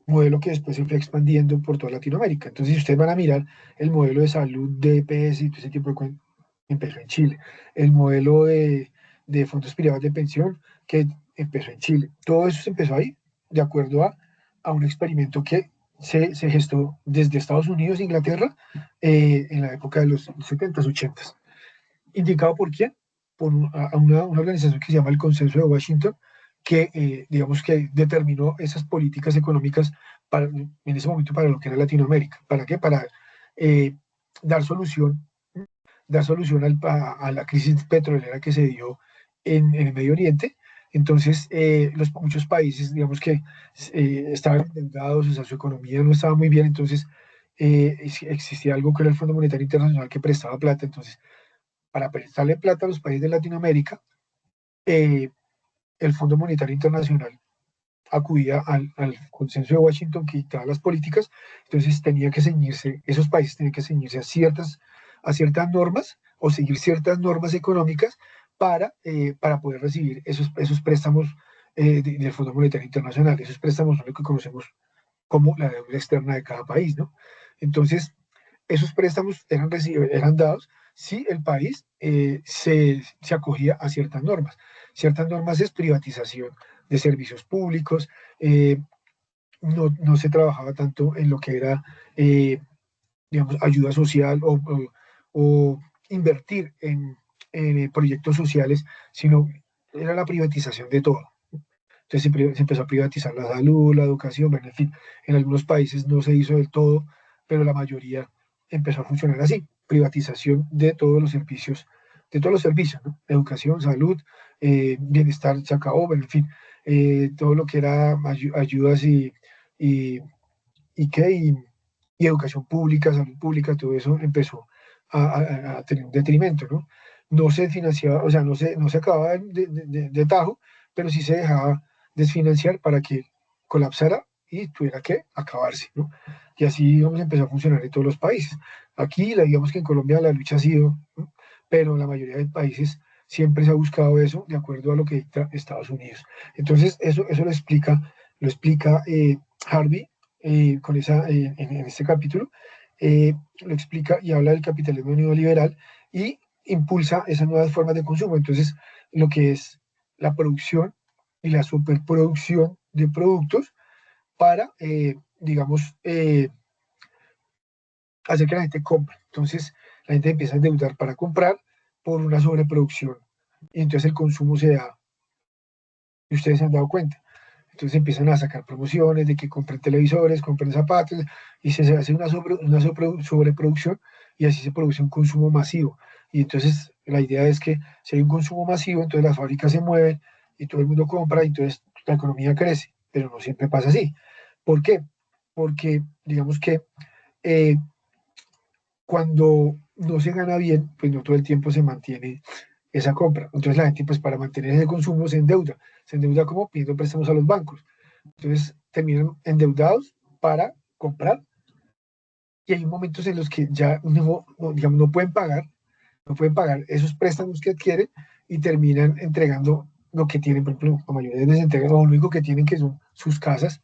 modelo que después se fue expandiendo por toda Latinoamérica. Entonces, si ustedes van a mirar el modelo de salud de EPS y todo ese tipo de cosas, empezó en Chile. El modelo de fondos privados de pensión, que empezó en Chile. Todo eso se empezó ahí, de acuerdo a un experimento que se gestó desde Estados Unidos e Inglaterra en la época de los 70s, 80s. ¿Indicado por quién? Por una organización que se llama el Consenso de Washington, que digamos que determinó esas políticas económicas en ese momento para lo que era Latinoamérica. ¿Para qué? Para eh, dar solución, a la crisis petrolera que se dio en el Medio Oriente. Entonces, muchos países, digamos que estaban endeudados, o sea, su economía no estaba muy bien, entonces existía algo que era el Fondo Monetario Internacional que prestaba plata. Entonces, para prestarle plata a los países de Latinoamérica, eh, el Fondo Monetario Internacional acudía al consenso de Washington que dictaba las políticas. Entonces tenía que ceñirse, esos países tenían que ceñirse a ciertas normas o seguir ciertas normas económicas para poder recibir esos préstamos del Fondo Monetario Internacional. Esos préstamos son lo que conocemos como la deuda externa de cada país, ¿no? Entonces, esos préstamos eran dados si el país se acogía a ciertas normas. Ciertas normas es privatización de servicios públicos, no se trabajaba tanto en lo que era, digamos, ayuda social o invertir en proyectos sociales, sino era la privatización de todo. Entonces se empezó a privatizar la salud, la educación, bueno, en fin, en algunos países no se hizo del todo, pero la mayoría empezó a funcionar así, privatización de todos los servicios, ¿no? Educación, salud, bienestar se acabó, bueno, en fin, todo lo que era ayudas y, y educación pública, salud pública, todo eso empezó a tener un detrimento, ¿no? No se financiaba, o sea, no se acababa de tajo, pero sí se dejaba desfinanciar para que colapsara y tuviera que acabarse, ¿no? Y así, digamos, empezó a funcionar en todos los países. Aquí, digamos que en Colombia la lucha ha sido, ¿no? Pero en la mayoría de países siempre se ha buscado eso de acuerdo a lo que dicta Estados Unidos. Entonces, eso lo explica Harvey en este capítulo, lo explica y habla del capitalismo neoliberal y impulsa esas nuevas formas de consumo. Entonces, lo que es la producción y la superproducción de productos para, digamos, hacer que la gente compre. Entonces, la gente empieza a endeudar para comprar por una sobreproducción. Y entonces el consumo se da, y ustedes se han dado cuenta. Entonces empiezan a sacar promociones de que compren televisores, compren zapatos, y se hace una sobreproducción, y así se produce un consumo masivo. Y entonces la idea es que si hay un consumo masivo, entonces las fábricas se mueven y todo el mundo compra, y entonces la economía crece, pero no siempre pasa así. ¿Por qué? Porque digamos que eh, cuando no se gana bien, pues no todo el tiempo se mantiene esa compra. Entonces la gente, pues para mantener ese consumo se endeuda como pidiendo préstamos a los bancos. Entonces terminan endeudados para comprar, y hay momentos en los que ya digamos, no pueden pagar esos préstamos que adquieren, y terminan entregando lo que tienen. Por ejemplo, la mayoría de veces entregan lo único que tienen, que son sus casas,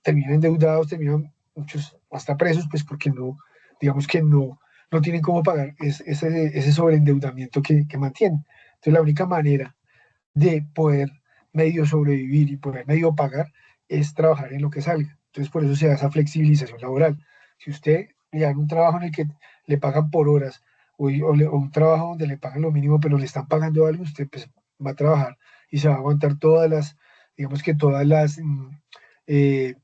terminan endeudados, terminan muchos hasta presos, pues porque no, digamos que no tienen cómo pagar ese sobreendeudamiento que mantienen. Entonces la única manera de poder medio sobrevivir y poder medio pagar es trabajar en lo que salga. Entonces por eso se da esa flexibilización laboral. Si usted le dan un trabajo en el que le pagan por horas, o un trabajo donde le pagan lo mínimo pero le están pagando algo, usted pues va a trabajar y se va a aguantar digamos que todas las eh,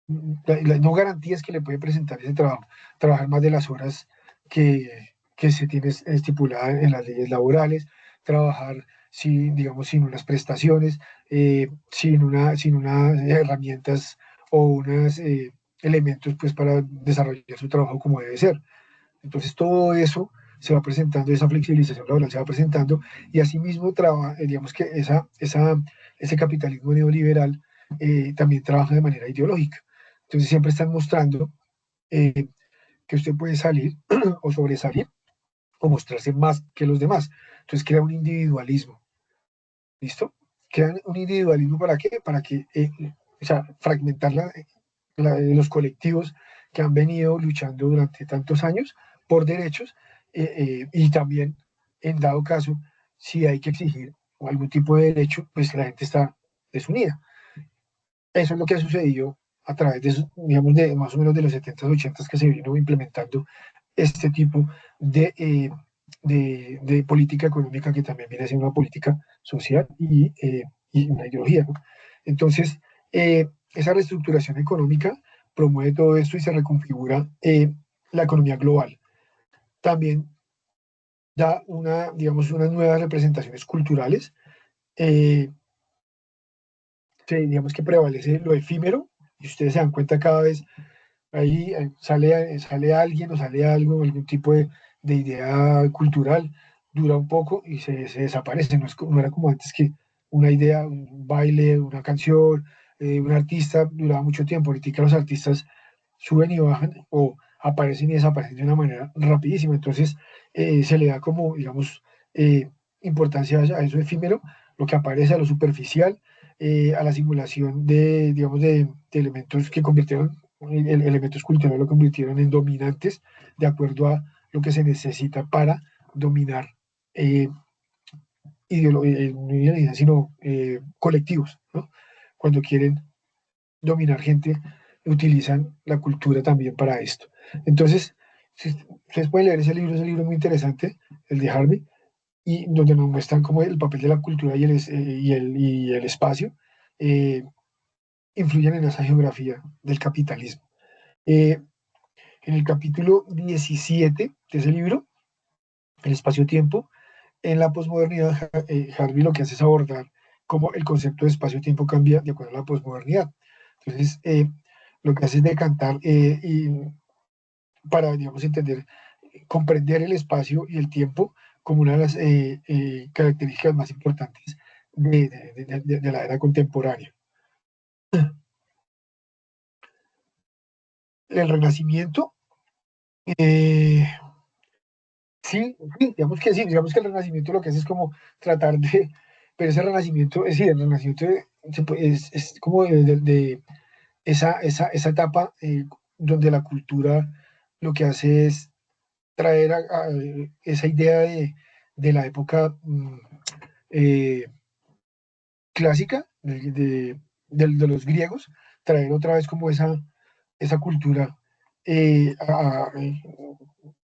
no garantías que le puede presentar ese trabajo. Trabajar más de las horas que se tiene estipuladas en las leyes laborales, trabajar digamos, sin unas prestaciones, sin unas herramientas o unos elementos pues, para desarrollar su trabajo como debe ser. Entonces todo eso se va presentando, esa flexibilización laboral se va presentando, y asimismo digamos que ese capitalismo neoliberal también trabaja de manera ideológica. Entonces siempre están mostrando que usted puede salir o sobresalir o mostrarse más que los demás. Entonces crea un individualismo. ¿Listo? Crean un individualismo ¿para qué? Para que, o sea, fragmentar los colectivos que han venido luchando durante tantos años por derechos y también, en dado caso, si hay que exigir algún tipo de derecho, pues la gente está desunida. Eso es lo que ha sucedido a través de, digamos, de más o menos de los 70s, 80s que se vino implementando este tipo de política económica que también viene a ser una política social y una ideología, ¿no? Entonces, esa reestructuración económica promueve todo esto y se reconfigura la economía global. También da digamos, unas nuevas representaciones culturales. Eh, digamos que prevalece lo efímero y ustedes se dan cuenta cada vez ahí sale alguien o sale algo, algún tipo de idea cultural, dura un poco y se desaparece. No era como antes que una idea, un baile, una canción, un artista duraba mucho tiempo. Ahorita los artistas suben y bajan o aparecen y desaparecen de una manera rapidísima. Entonces se le da como, digamos, importancia a eso efímero, lo que aparece, a lo superficial, a la simulación digamos, de elementos que convirtieron elementos culturales lo convirtieron en dominantes de acuerdo a lo que se necesita para dominar no ideologías, sino colectivos, ¿no? Cuando quieren dominar gente, utilizan la cultura también para esto. Entonces, si ustedes pueden leer ese libro es muy interesante, el de Harvey, y donde nos muestran cómo el papel de la cultura y el espacio eh, influyen en esa geografía del capitalismo. Eh, en el capítulo 17 de ese libro, El espacio-tiempo, en la posmodernidad, Harvey lo que hace es abordar cómo el concepto de espacio-tiempo cambia de acuerdo a la posmodernidad. Entonces, lo que hace es decantar para, digamos, entender, comprender el espacio y el tiempo como una de las características más importantes de la era contemporánea. El Renacimiento, eh, sí, digamos que el Renacimiento lo que hace es como tratar pero ese Renacimiento, es decir, el Renacimiento es como de esa etapa donde la cultura lo que hace es traer a esa idea de la época eh, clásica de los griegos, traer otra vez como esa cultura,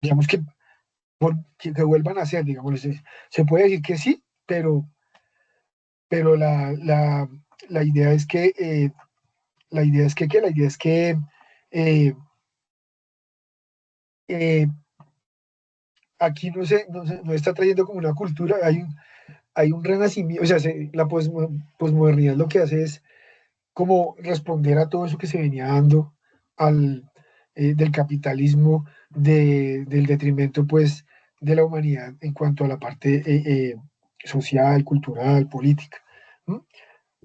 digamos que vuelvan a ser, digamos, se puede decir que sí, pero la idea es que, la idea es que, ¿qué? La idea es que eh, eh, aquí no está trayendo como una cultura, hay un renacimiento, o sea, la posmodernidad lo que hace es como responder a todo eso que se venía dando del capitalismo, del detrimento pues de la humanidad en cuanto a la parte social, cultural, política. ¿Mm?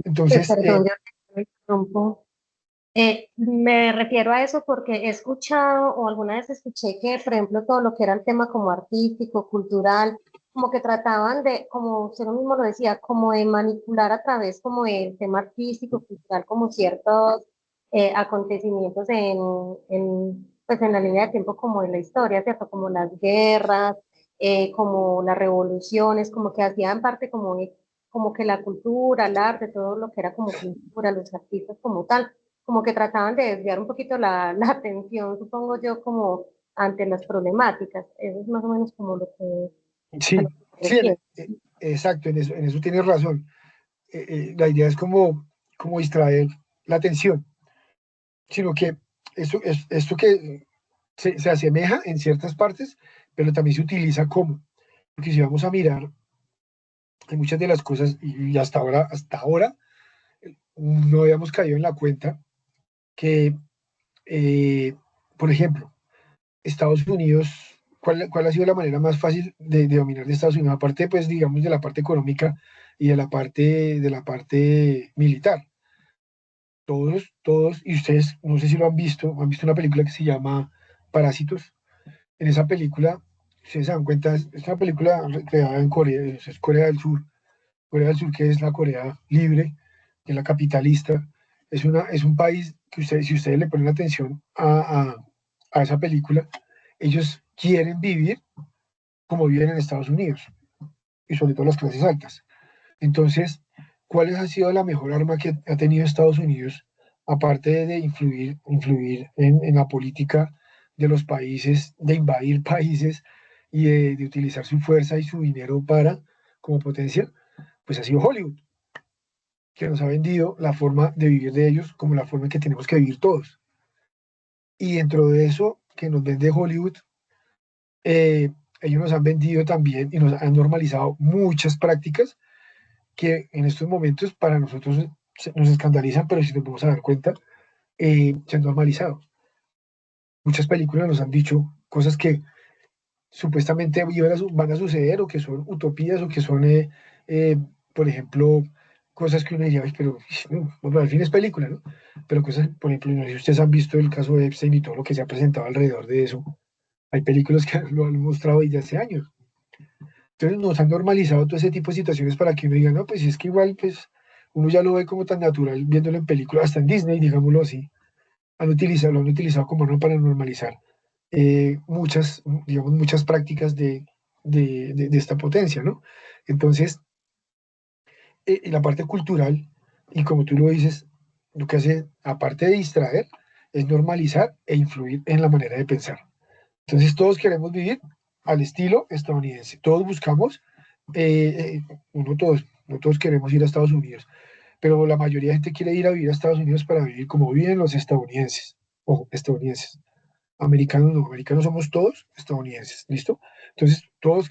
Entonces, Perdón, yo te interrumpo. Me refiero a eso porque he escuchado o alguna vez escuché que, por ejemplo, todo lo que era el tema como artístico, cultural, como que trataban de, como usted lo mismo lo decía, como de manipular a través como del tema artístico, cultural, como ciertos acontecimientos pues en la línea de tiempo como en la historia, ¿cierto? Como las guerras, como las revoluciones, como que hacían parte como que la cultura, el arte, todo lo que era como cultura, los artistas como tal como que trataban de desviar un poquito la atención, supongo yo, como ante las problemáticas. Eso es más o menos como lo que, a sí, lo que me sí, refiero. exacto, en eso tienes razón. La idea es como distraer la atención, sino que esto que se asemeja en ciertas partes, pero también se utiliza como, porque si vamos a mirar, hay muchas de las cosas, y hasta ahora, no habíamos caído en la cuenta que, eh, por ejemplo, Estados Unidos ¿cuál ha sido la manera más fácil de dominar de Estados Unidos? Aparte, pues, digamos, de la parte económica y de la parte militar. Todos, y ustedes, no sé si lo han visto una película que se llama Parásitos. En esa película, ustedes se dan cuenta, es una película creada en Corea, es Corea del Sur, que es la Corea libre, que es la capitalista. Es un país que ustedes, si ustedes le ponen atención a esa película, ellos quieren vivir como viven en Estados Unidos, y sobre todo las clases altas. Entonces, ¿cuál ha sido la mejor arma que ha tenido Estados Unidos, aparte de influir en la política de los países, de invadir países y de utilizar su fuerza y su dinero como potencia? Pues ha sido Hollywood, que nos ha vendido la forma de vivir de ellos como la forma en que tenemos que vivir todos. Y dentro de eso que nos vende Hollywood, eh, ellos nos han vendido también y nos han normalizado muchas prácticas que en estos momentos para nosotros nos escandalizan, pero si nos vamos a dar cuenta, se han normalizado. Muchas películas nos han dicho cosas que supuestamente van a suceder o que son utopías o que son, eh, por ejemplo, cosas que uno diría, "Ay, pero no, bueno, al fin es película, ¿no?". Pero cosas, por ejemplo, no sé si ustedes han visto el caso de Epstein y todo lo que se ha presentado alrededor de eso. Hay películas que lo han mostrado desde hace años. Entonces nos han normalizado todo ese tipo de situaciones para que uno diga, no, pues es que igual, pues uno ya lo ve como tan natural viéndolo en películas, hasta en Disney, digámoslo así, lo han utilizado como no para normalizar digamos, muchas prácticas de esta potencia, ¿no? Entonces, en la parte cultural, y como tú lo dices, lo que hace, aparte de distraer, es normalizar e influir en la manera de pensar. Entonces, todos queremos vivir al estilo estadounidense. Todos buscamos, no todos queremos ir a Estados Unidos, pero la mayoría de gente quiere ir a vivir a Estados Unidos para vivir como viven los estadounidenses. Ojo, estadounidenses. Americanos no, americanos somos todos estadounidenses, ¿listo? Entonces, todos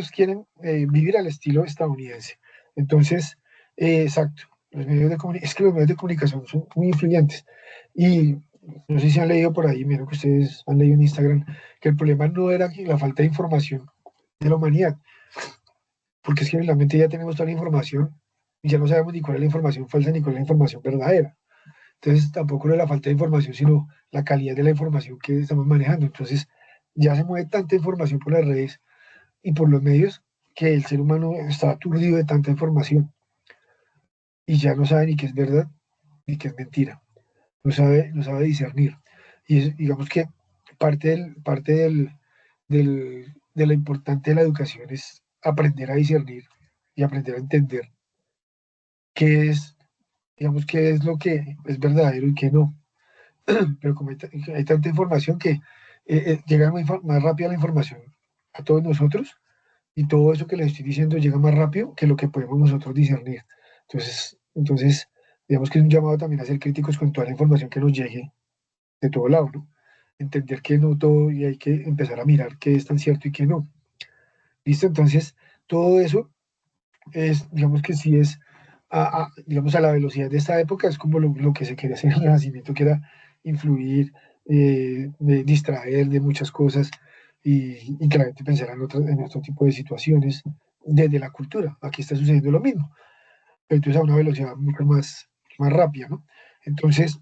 quieren vivir al estilo estadounidense. Entonces, exacto, es que los medios de comunicación son muy influyentes. Y no sé si han leído por ahí, mira que ustedes han leído en Instagram, que el problema no era la falta de información de la humanidad, porque es que realmente ya tenemos toda la información y ya no sabemos ni cuál es la información falsa ni cuál es la información verdadera. Entonces, tampoco no es la falta de información, sino la calidad de la información que estamos manejando. Entonces, ya se mueve tanta información por las redes y por los medios que el ser humano está aturdido de tanta información y ya no sabe ni qué es verdad ni qué es mentira. No sabe discernir. Digamos que de lo importante de la educación es aprender a discernir y aprender a entender qué es, digamos, qué es lo que es verdadero y qué no. Pero como hay tanta información que llega más rápido la información a todos nosotros, y todo eso que les estoy diciendo llega más rápido que lo que podemos nosotros discernir. Entonces, digamos que es un llamado también a ser críticos con toda la información que nos llegue de todo lado, ¿no? Entender que no todo, y hay que empezar a mirar qué es tan cierto y qué no. ¿Listo? Entonces, todo eso digamos que sí es, digamos, a la velocidad de esta época, es como lo que se quería hacer en el Renacimiento, que era influir, distraer de muchas cosas y que la gente pensara en otro tipo de situaciones desde la cultura. Aquí está sucediendo lo mismo, pero entonces a una velocidad mucho más rápida, ¿no? Entonces,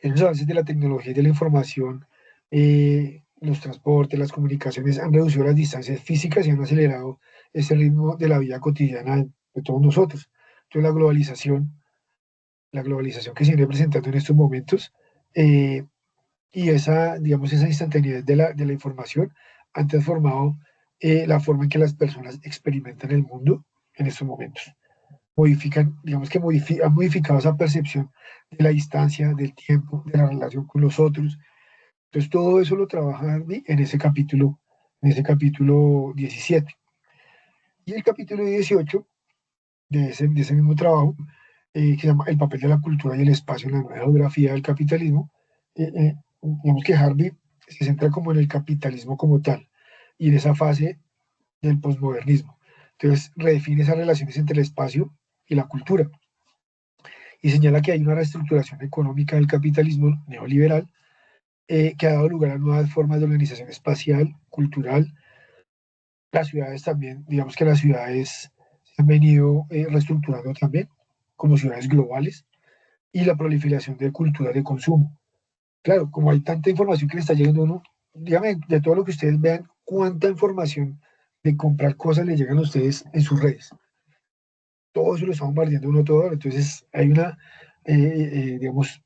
en los avances de la tecnología y de la información, los transportes, las comunicaciones han reducido las distancias físicas y han acelerado ese ritmo de la vida cotidiana de todos nosotros. Entonces la globalización que se viene presentando en estos momentos, eh, y digamos, esa instantaneidad de la información han transformado la forma en que las personas experimentan el mundo en estos momentos. Digamos que han modificado esa percepción de la distancia, del tiempo, de la relación con los otros. Entonces, todo eso lo trabaja Hardy en ese capítulo 17. Y el capítulo 18 de ese mismo trabajo, que se llama El papel de la cultura y el espacio en la nueva geografía del capitalismo, digamos que Harvey se centra como en el capitalismo como tal y en esa fase del posmodernismo. Entonces, redefine esas relaciones entre el espacio y la cultura y señala que hay una reestructuración económica del capitalismo neoliberal que ha dado lugar a nuevas formas de organización espacial, cultural. Las ciudades también, digamos que las ciudades se han venido reestructurando también como ciudades globales y la proliferación de culturas de consumo. Claro, como hay tanta información que le está llegando a uno, dígame, de todo lo que ustedes vean, cuánta información de comprar cosas le llegan a ustedes en sus redes. Todo eso lo está bombardeando uno todo. Entonces hay una, digamos,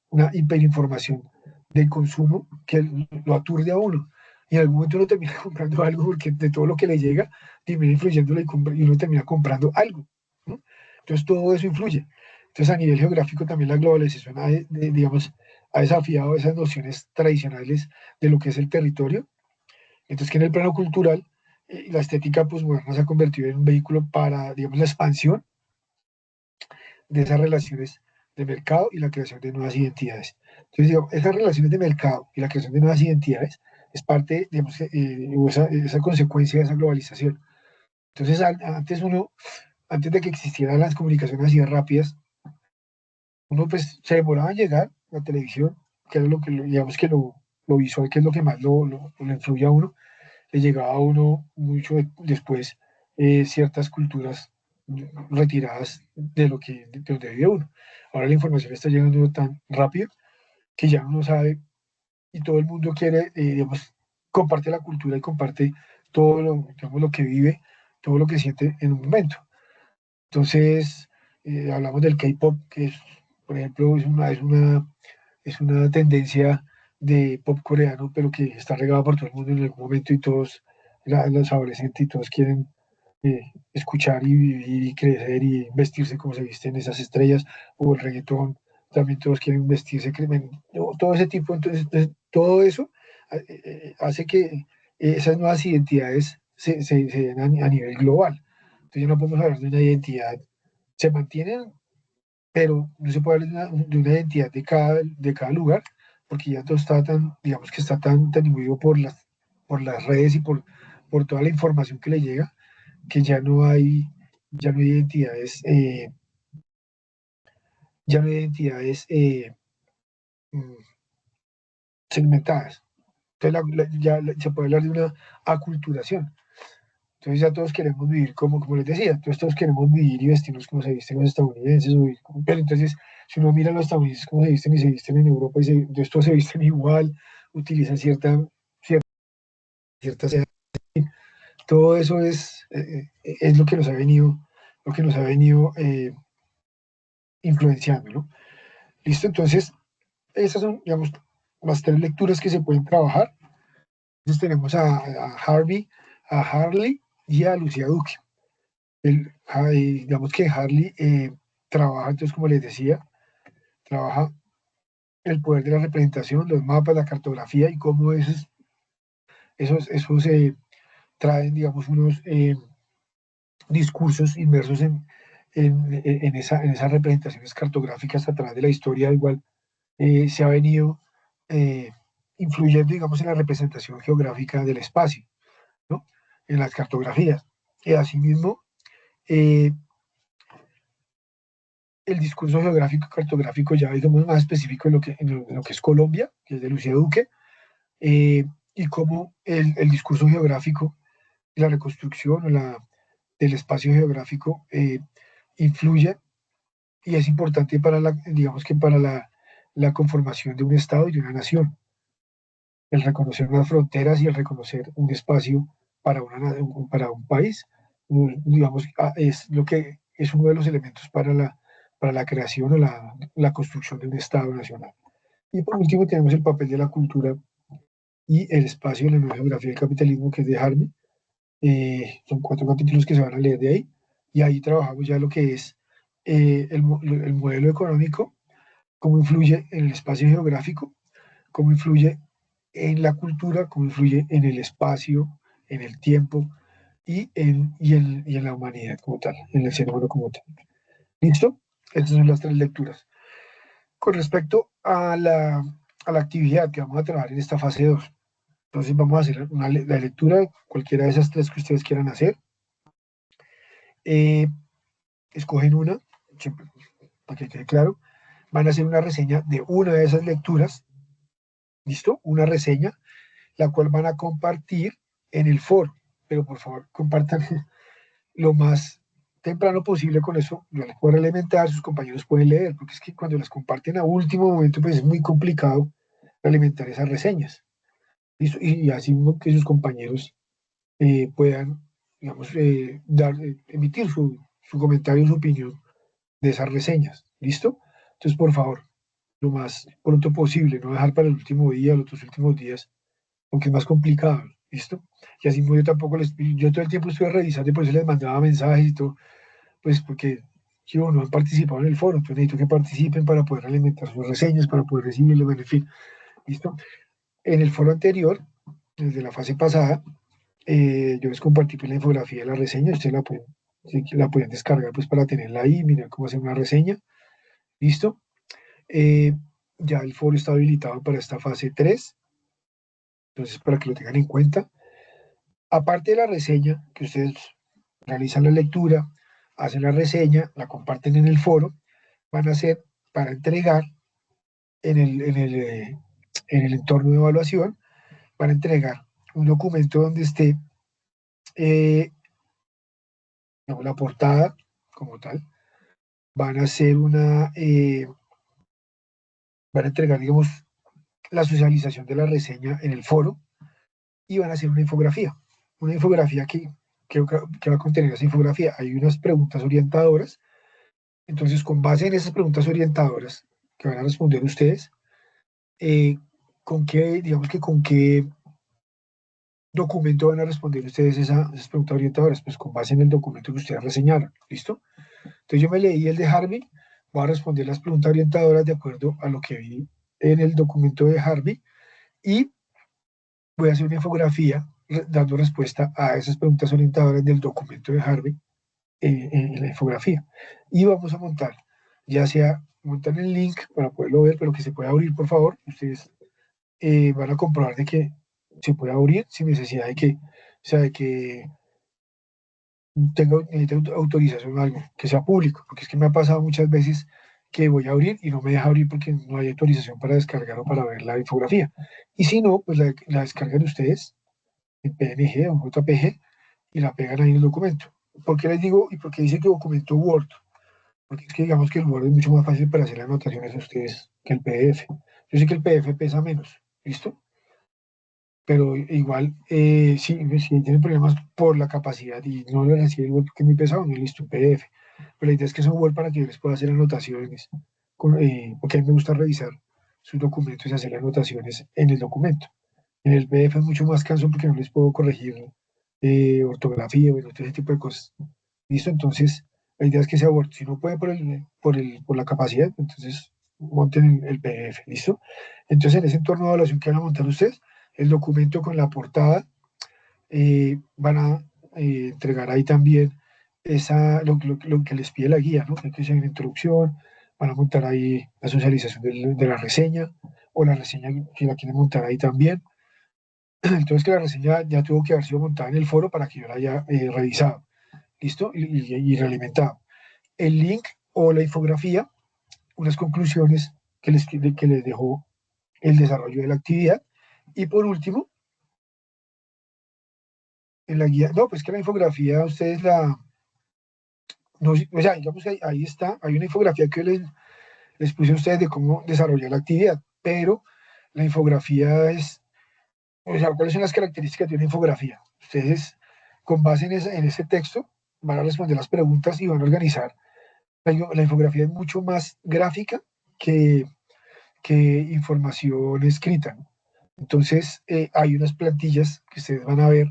una hiperinformación del consumo que lo aturde a uno. Y en algún momento uno termina comprando algo porque de todo lo que le llega termina influyéndolo y uno termina comprando algo, ¿no? Entonces todo eso influye. Entonces a nivel geográfico también la globalización digamos, ha desafiado esas nociones tradicionales de lo que es el territorio. Entonces que en el plano cultural la estética posmoderna se ha convertido en un vehículo para, digamos, la expansión de esas relaciones de mercado y la creación de nuevas identidades. Entonces, digo, esas relaciones de mercado y la creación de nuevas identidades es parte, digamos, esa consecuencia de esa globalización. Entonces, antes de que existieran las comunicaciones así rápidas, uno pues se demoraba en llegar a la televisión, que era lo que, digamos que lo visual, que es lo que más lo influye a uno, le llegaba a uno mucho después ciertas culturas retiradas de lo de donde vive uno. Ahora la información está llegando tan rápido que ya uno sabe y todo el mundo quiere, digamos, comparte la cultura y comparte todo lo, digamos, lo que vive, todo lo que siente en un momento. Entonces, hablamos del K-pop, que es, por ejemplo, es una tendencia de pop coreano, pero que está regada por todo el mundo en algún momento y todos, los adolescentes y todos quieren escuchar y vivir y crecer y vestirse como se visten esas estrellas, o el reggaetón, también todos quieren vestirse, todo ese tipo, entonces todo eso hace que esas nuevas identidades se den a nivel global. Entonces ya no podemos hablar de una identidad, se mantienen, pero no se puede hablar de una identidad de cada lugar, porque ya todo está tan, digamos que está tan imbuido por las redes y por toda la información que le llega, que ya no hay identidades, ya no hay identidades mm, segmentadas. Entonces se puede hablar de una aculturación. Entonces ya todos queremos vivir como les decía, entonces todos queremos vivir y vestirnos como se visten los estadounidenses. Pero entonces, si uno mira a los estadounidenses cómo se visten y se visten en Europa, entonces todos se visten igual, utilizan ciertas todo eso es lo que nos ha venido influenciando, ¿no? Listo, entonces, esas son, digamos, las tres lecturas que se pueden trabajar. Entonces tenemos a Harvey, a Harley y a Lucía Duque. Digamos que Harley trabaja, entonces, como les decía, trabaja el poder de la representación, los mapas, la cartografía y cómo esos traen, digamos, unos discursos inmersos en esas representaciones cartográficas a través de la historia. Igual se ha venido eh, influyendo, digamos, en la representación geográfica del espacio, ¿no? En las cartografías. Y asimismo, eh, el discurso geográfico cartográfico ya digamos más específico en lo que es Colombia, que es de Lucía Duque, y cómo el discurso geográfico, la reconstrucción del espacio geográfico influye y es importante para digamos que para la conformación de un Estado y de una nación. El reconocer unas fronteras y el reconocer un espacio para un país, digamos, es lo que es uno de los elementos para la creación o la construcción de un Estado nacional. Y por último tenemos el papel de la cultura y el espacio en la nueva geografía del capitalismo, que es de Harvey. Son 4 capítulos que se van a leer de ahí, y ahí trabajamos ya lo que es el modelo económico, cómo influye en el espacio geográfico, cómo influye en la cultura, cómo influye en el espacio, en el tiempo y en la humanidad como tal, en el ser humano como tal. ¿Listo? Estas son las tres lecturas. Con respecto a la actividad que vamos a trabajar en esta fase 2, entonces vamos a hacer la lectura, cualquiera de esas tres que ustedes quieran hacer. Eh, Escogen una, siempre, para que quede claro, van a hacer una reseña de una de esas lecturas ¿listo? Una reseña, la cual van a compartir en el foro, pero por favor compartan lo más temprano posible con eso, yo les puedo alimentar, sus compañeros pueden leer, porque es que cuando las comparten a último momento, pues es muy complicado alimentar esas reseñas, ¿listo? Y así mismo que sus compañeros puedan, digamos, emitir su comentario, su opinión de esas reseñas, ¿listo? Entonces, por favor, lo más pronto posible, no dejar para el último día, los dos últimos días, porque es más complicado, ¿listo? Y así mismo yo tampoco yo todo el tiempo estuve revisando y por eso les mandaba mensajes y todo, pues porque yo no han participado en el foro, entonces necesito que participen para poder alimentar sus reseñas, para poder recibirlo, en fin, ¿listo? En el foro anterior, desde la fase pasada, yo les compartí pues, la infografía de la reseña, ustedes la pueden descargar pues para tenerla ahí, mirar cómo hacer una reseña, ¿listo? Eh, ya el foro está habilitado para esta fase 3, entonces para que lo tengan en cuenta. Aparte de la reseña, que ustedes realizan la lectura, hacen la reseña, la comparten en el foro, van a hacer para entregar en en el entorno de evaluación, van a entregar un documento donde esté eh, la portada como tal, van a hacer van a entregar, digamos, la socialización de la reseña en el foro y van a hacer una infografía que va a contener esa infografía. Hay unas preguntas orientadoras, entonces con base en esas preguntas orientadoras que van a responder ustedes, eh, digamos que con qué documento van a responder ustedes esas preguntas orientadoras, pues con base en el documento que ustedes reseñaron, ¿listo? Entonces yo me leí el de Harvey, voy a responder las preguntas orientadoras de acuerdo a lo que vi en el documento de Harvey y voy a hacer una infografía dando respuesta a esas preguntas orientadoras del documento de Harvey en la infografía. Y vamos a montar, ya sea montar el link para poderlo ver, pero que se pueda abrir, por favor. Ustedes van a comprobar de que se puede abrir sin necesidad de que, o sea, de que necesite autorización o algo, que sea público, porque es que me ha pasado muchas veces que voy a abrir y no me deja abrir porque no hay autorización para descargar o para ver la infografía. Y si no, pues la descargan ustedes en PNG o JPG y la pegan ahí en el documento. ¿Por qué les digo y por qué dice que documento Word? Porque es que digamos que el Word es mucho más fácil para hacer anotaciones a ustedes que el PDF. Yo sé que el PDF pesa menos, ¿listo? Pero igual, sí tienen problemas por la capacidad y no lo recibe el Word porque es muy pesado, no es listo un PDF. Pero la idea es que es un Word para que yo les pueda hacer anotaciones, porque a mí me gusta revisar sus documentos y hacer anotaciones en el documento. En el PDF es mucho más cansón porque no les puedo corregir ortografía, bueno, todo ese tipo de cosas. ¿Listo? Entonces, la idea es que sea Word. Si no puede por la capacidad, entonces monten el PDF. ¿Listo? Entonces, en ese entorno de evaluación que van a montar ustedes, el documento con la portada, van a entregar ahí también lo que les pide la guía, ¿no? Que sea una introducción, van a montar ahí la socialización de la reseña, o la reseña que la quieren montar ahí también. Entonces, que la reseña ya tuvo que haber sido montada en el foro para que yo la haya revisado, ¿listo? Y realimentado. El link o la infografía, unas conclusiones que les dejó el desarrollo de la actividad. Y por último, en la guía, no, pues que la infografía ustedes no, o sea, digamos que ahí está, hay una infografía que les puse a ustedes de cómo desarrollar la actividad, pero la infografía o sea, ¿cuáles son las características de una infografía? Ustedes, con base en ese texto, van a responder las preguntas y van a organizar. La infografía es mucho más gráfica que, que información escrita, ¿no? Entonces, hay unas plantillas que ustedes van a ver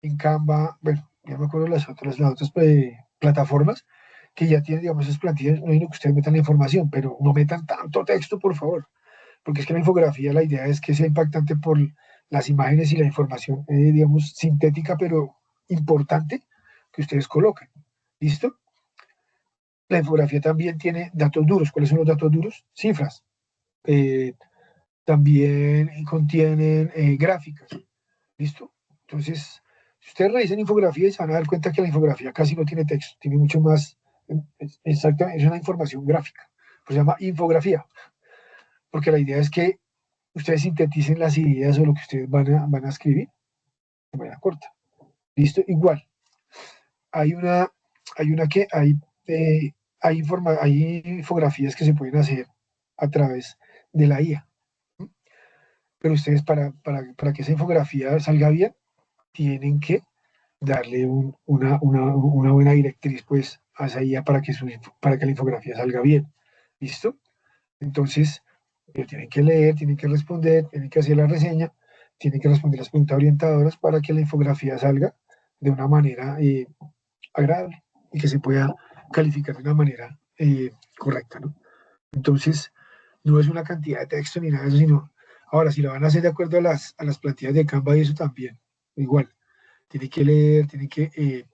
en Canva, bueno, ya me acuerdo las otras plataformas que ya tienen, digamos, esas plantillas, no digo que ustedes metan la información, pero no metan tanto texto, por favor, porque es que la infografía, la idea es que sea impactante por las imágenes y la información, digamos, sintética, pero importante que ustedes coloquen. ¿Listo? La infografía también tiene datos duros. ¿Cuáles son los datos duros? Cifras. Eh, también contienen gráficas. ¿Listo? Entonces, si ustedes revisan infografía, se van a dar cuenta que la infografía casi no tiene texto, tiene mucho más, exactamente, es una información gráfica. Pues se llama infografía, porque la idea es que ustedes sinteticen las ideas o lo que ustedes van a escribir de manera corta. ¿Listo? Igual, hay una, hay infografías que se pueden hacer a través de la IA. ¿Sí? Pero ustedes para que esa infografía salga bien, tienen que darle una buena directriz pues a esa IA para que la infografía salga bien. ¿Listo? Entonces, tienen que leer, tienen que responder, tienen que hacer la reseña, tienen que responder las preguntas orientadoras para que la infografía salga de una manera agradable y que se pueda calificar de una manera correcta, ¿no? Entonces, no es una cantidad de texto ni nada de eso, sino, ahora, si lo van a hacer de acuerdo a las plantillas de Canva y eso también, igual, tienen que leer, tienen que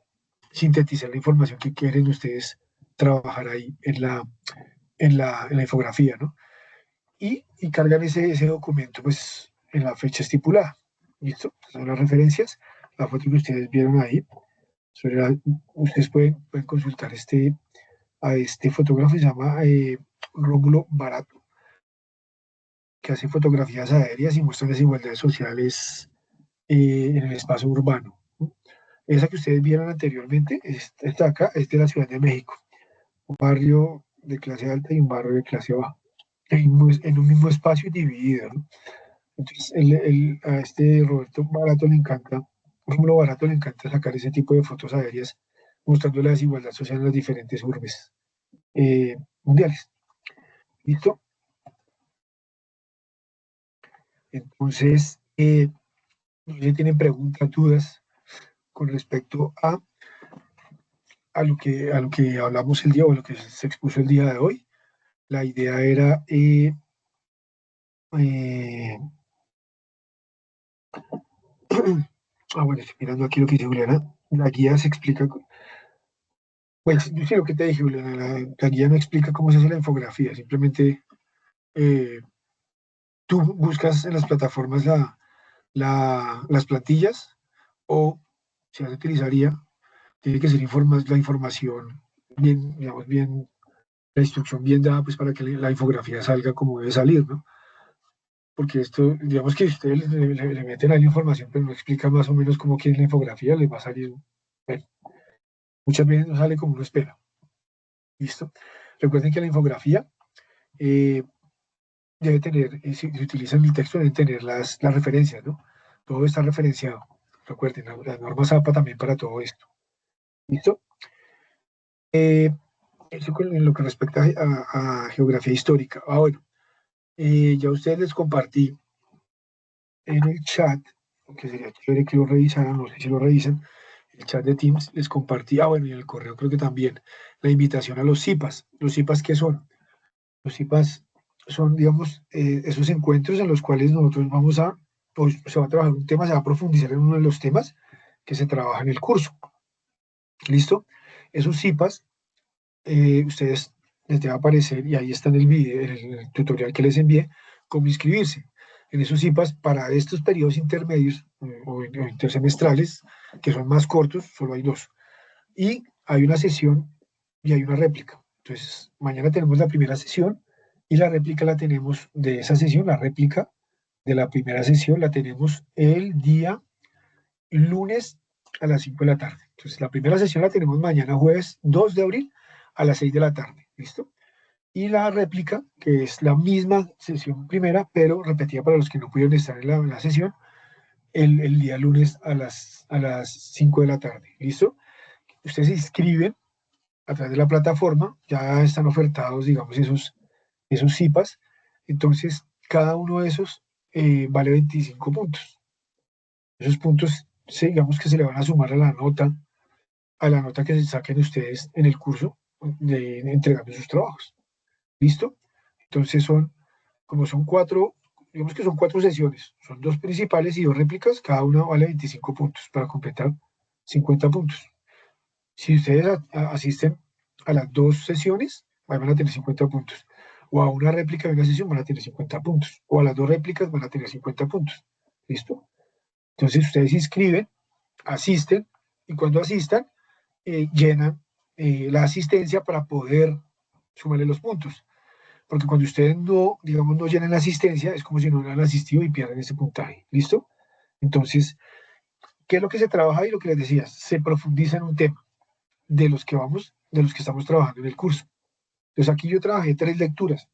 sintetizar la información que quieren ustedes trabajar ahí en la infografía, ¿no? Y cargan ese documento, pues, en la fecha estipulada. ¿Listo? Estas son las referencias, la foto que ustedes vieron ahí. Ustedes pueden consultar a este fotógrafo, se llama Rómulo Barato, que hace fotografías aéreas y muestra desigualdades sociales en el espacio urbano. Esa que ustedes vieron anteriormente, esta acá, es de la Ciudad de México, un barrio de clase alta y un barrio de clase baja, en un mismo espacio dividido, ¿no? Entonces, a este Roberto Barato le encanta, Rómulo Barato le encanta sacar ese tipo de fotos aéreas mostrando la desigualdad social en las diferentes urbes mundiales. ¿Listo? Entonces, no sé si tienen preguntas, dudas con respecto a lo que hablamos el día o lo que se expuso el día de hoy. La idea era eh, bueno, estoy mirando aquí lo que dice Juliana. La guía se explica. Pues yo sé lo que te dije, Juliana. La guía no explica cómo se hace la infografía. Simplemente eh, tú buscas en las plataformas las plantillas o si vas a utilizar IA, tiene que ser la información bien, digamos, bien, la instrucción bien dada, pues para que la infografía salga como debe salir, ¿no? Porque esto, digamos que ustedes le meten ahí la información, pero no explica más o menos cómo quiere la infografía, les va a salir, bueno, muchas veces no sale como uno espera. ¿Listo? Recuerden que la infografía eh, debe tener, si utilizan el texto, deben tener las referencias, ¿no? Todo está referenciado. Recuerden, la norma ZAPA también para todo esto. ¿Listo? Eso en lo que respecta a geografía histórica. Bueno, ya ustedes les compartí en el chat, que sería chévere que lo revisaran, no sé si lo revisan, el chat de Teams, les compartí, bueno, y en el correo creo que también, la invitación a los CIPAS. ¿Los CIPAS qué son? Los CIPAS son, digamos, esos encuentros en los cuales nosotros pues, se va a trabajar un tema, se va a profundizar en uno de los temas que se trabaja en el curso. ¿Listo? Esos CIPAS, ustedes les debe aparecer, y ahí está en el video, en el tutorial que les envié, cómo inscribirse en esos CIPAS para estos periodos intermedios o intersemestrales, que son más cortos, solo hay 2. Y hay una sesión y hay una réplica. Entonces, mañana tenemos la primera sesión y la réplica la tenemos de esa sesión, la réplica de la primera sesión la tenemos el día lunes a las 5 de la tarde. Entonces, la primera sesión la tenemos mañana jueves 2 de abril a las 6 de la tarde. ¿Listo? Y la réplica, que es la misma sesión primera, pero repetida para los que no pudieron estar en la sesión, el día lunes a las 5 de la tarde. ¿Listo? Ustedes se inscriben a través de la plataforma, ya están ofertados, digamos, esos CIPAS. Entonces, cada uno de esos vale 25 puntos. Esos puntos, digamos que se le van a sumar a la nota que se saquen ustedes en el curso entregando sus trabajos. ¿Listo? Entonces como son 4, digamos que son 4 sesiones, son 2 principales y 2 réplicas, cada una vale 25 puntos para completar 50 puntos. Si ustedes asisten a las 2 sesiones, van a tener 50 puntos. O a una réplica de una sesión van a tener 50 puntos. O a las 2 réplicas van a tener 50 puntos. ¿Listo? Entonces ustedes se inscriben, asisten, y cuando asistan, llenan la asistencia para poder sumarle los puntos. porque cuando ustedes no, digamos, no llenan la asistencia, es como si no hubieran asistido y pierden ese puntaje. ¿Listo? Entonces, ¿qué es lo que se trabaja ahí? Lo que les decía, se profundiza en un tema de los que vamos, de los que estamos trabajando en el curso. Entonces, aquí yo trabajé 3 lecturas.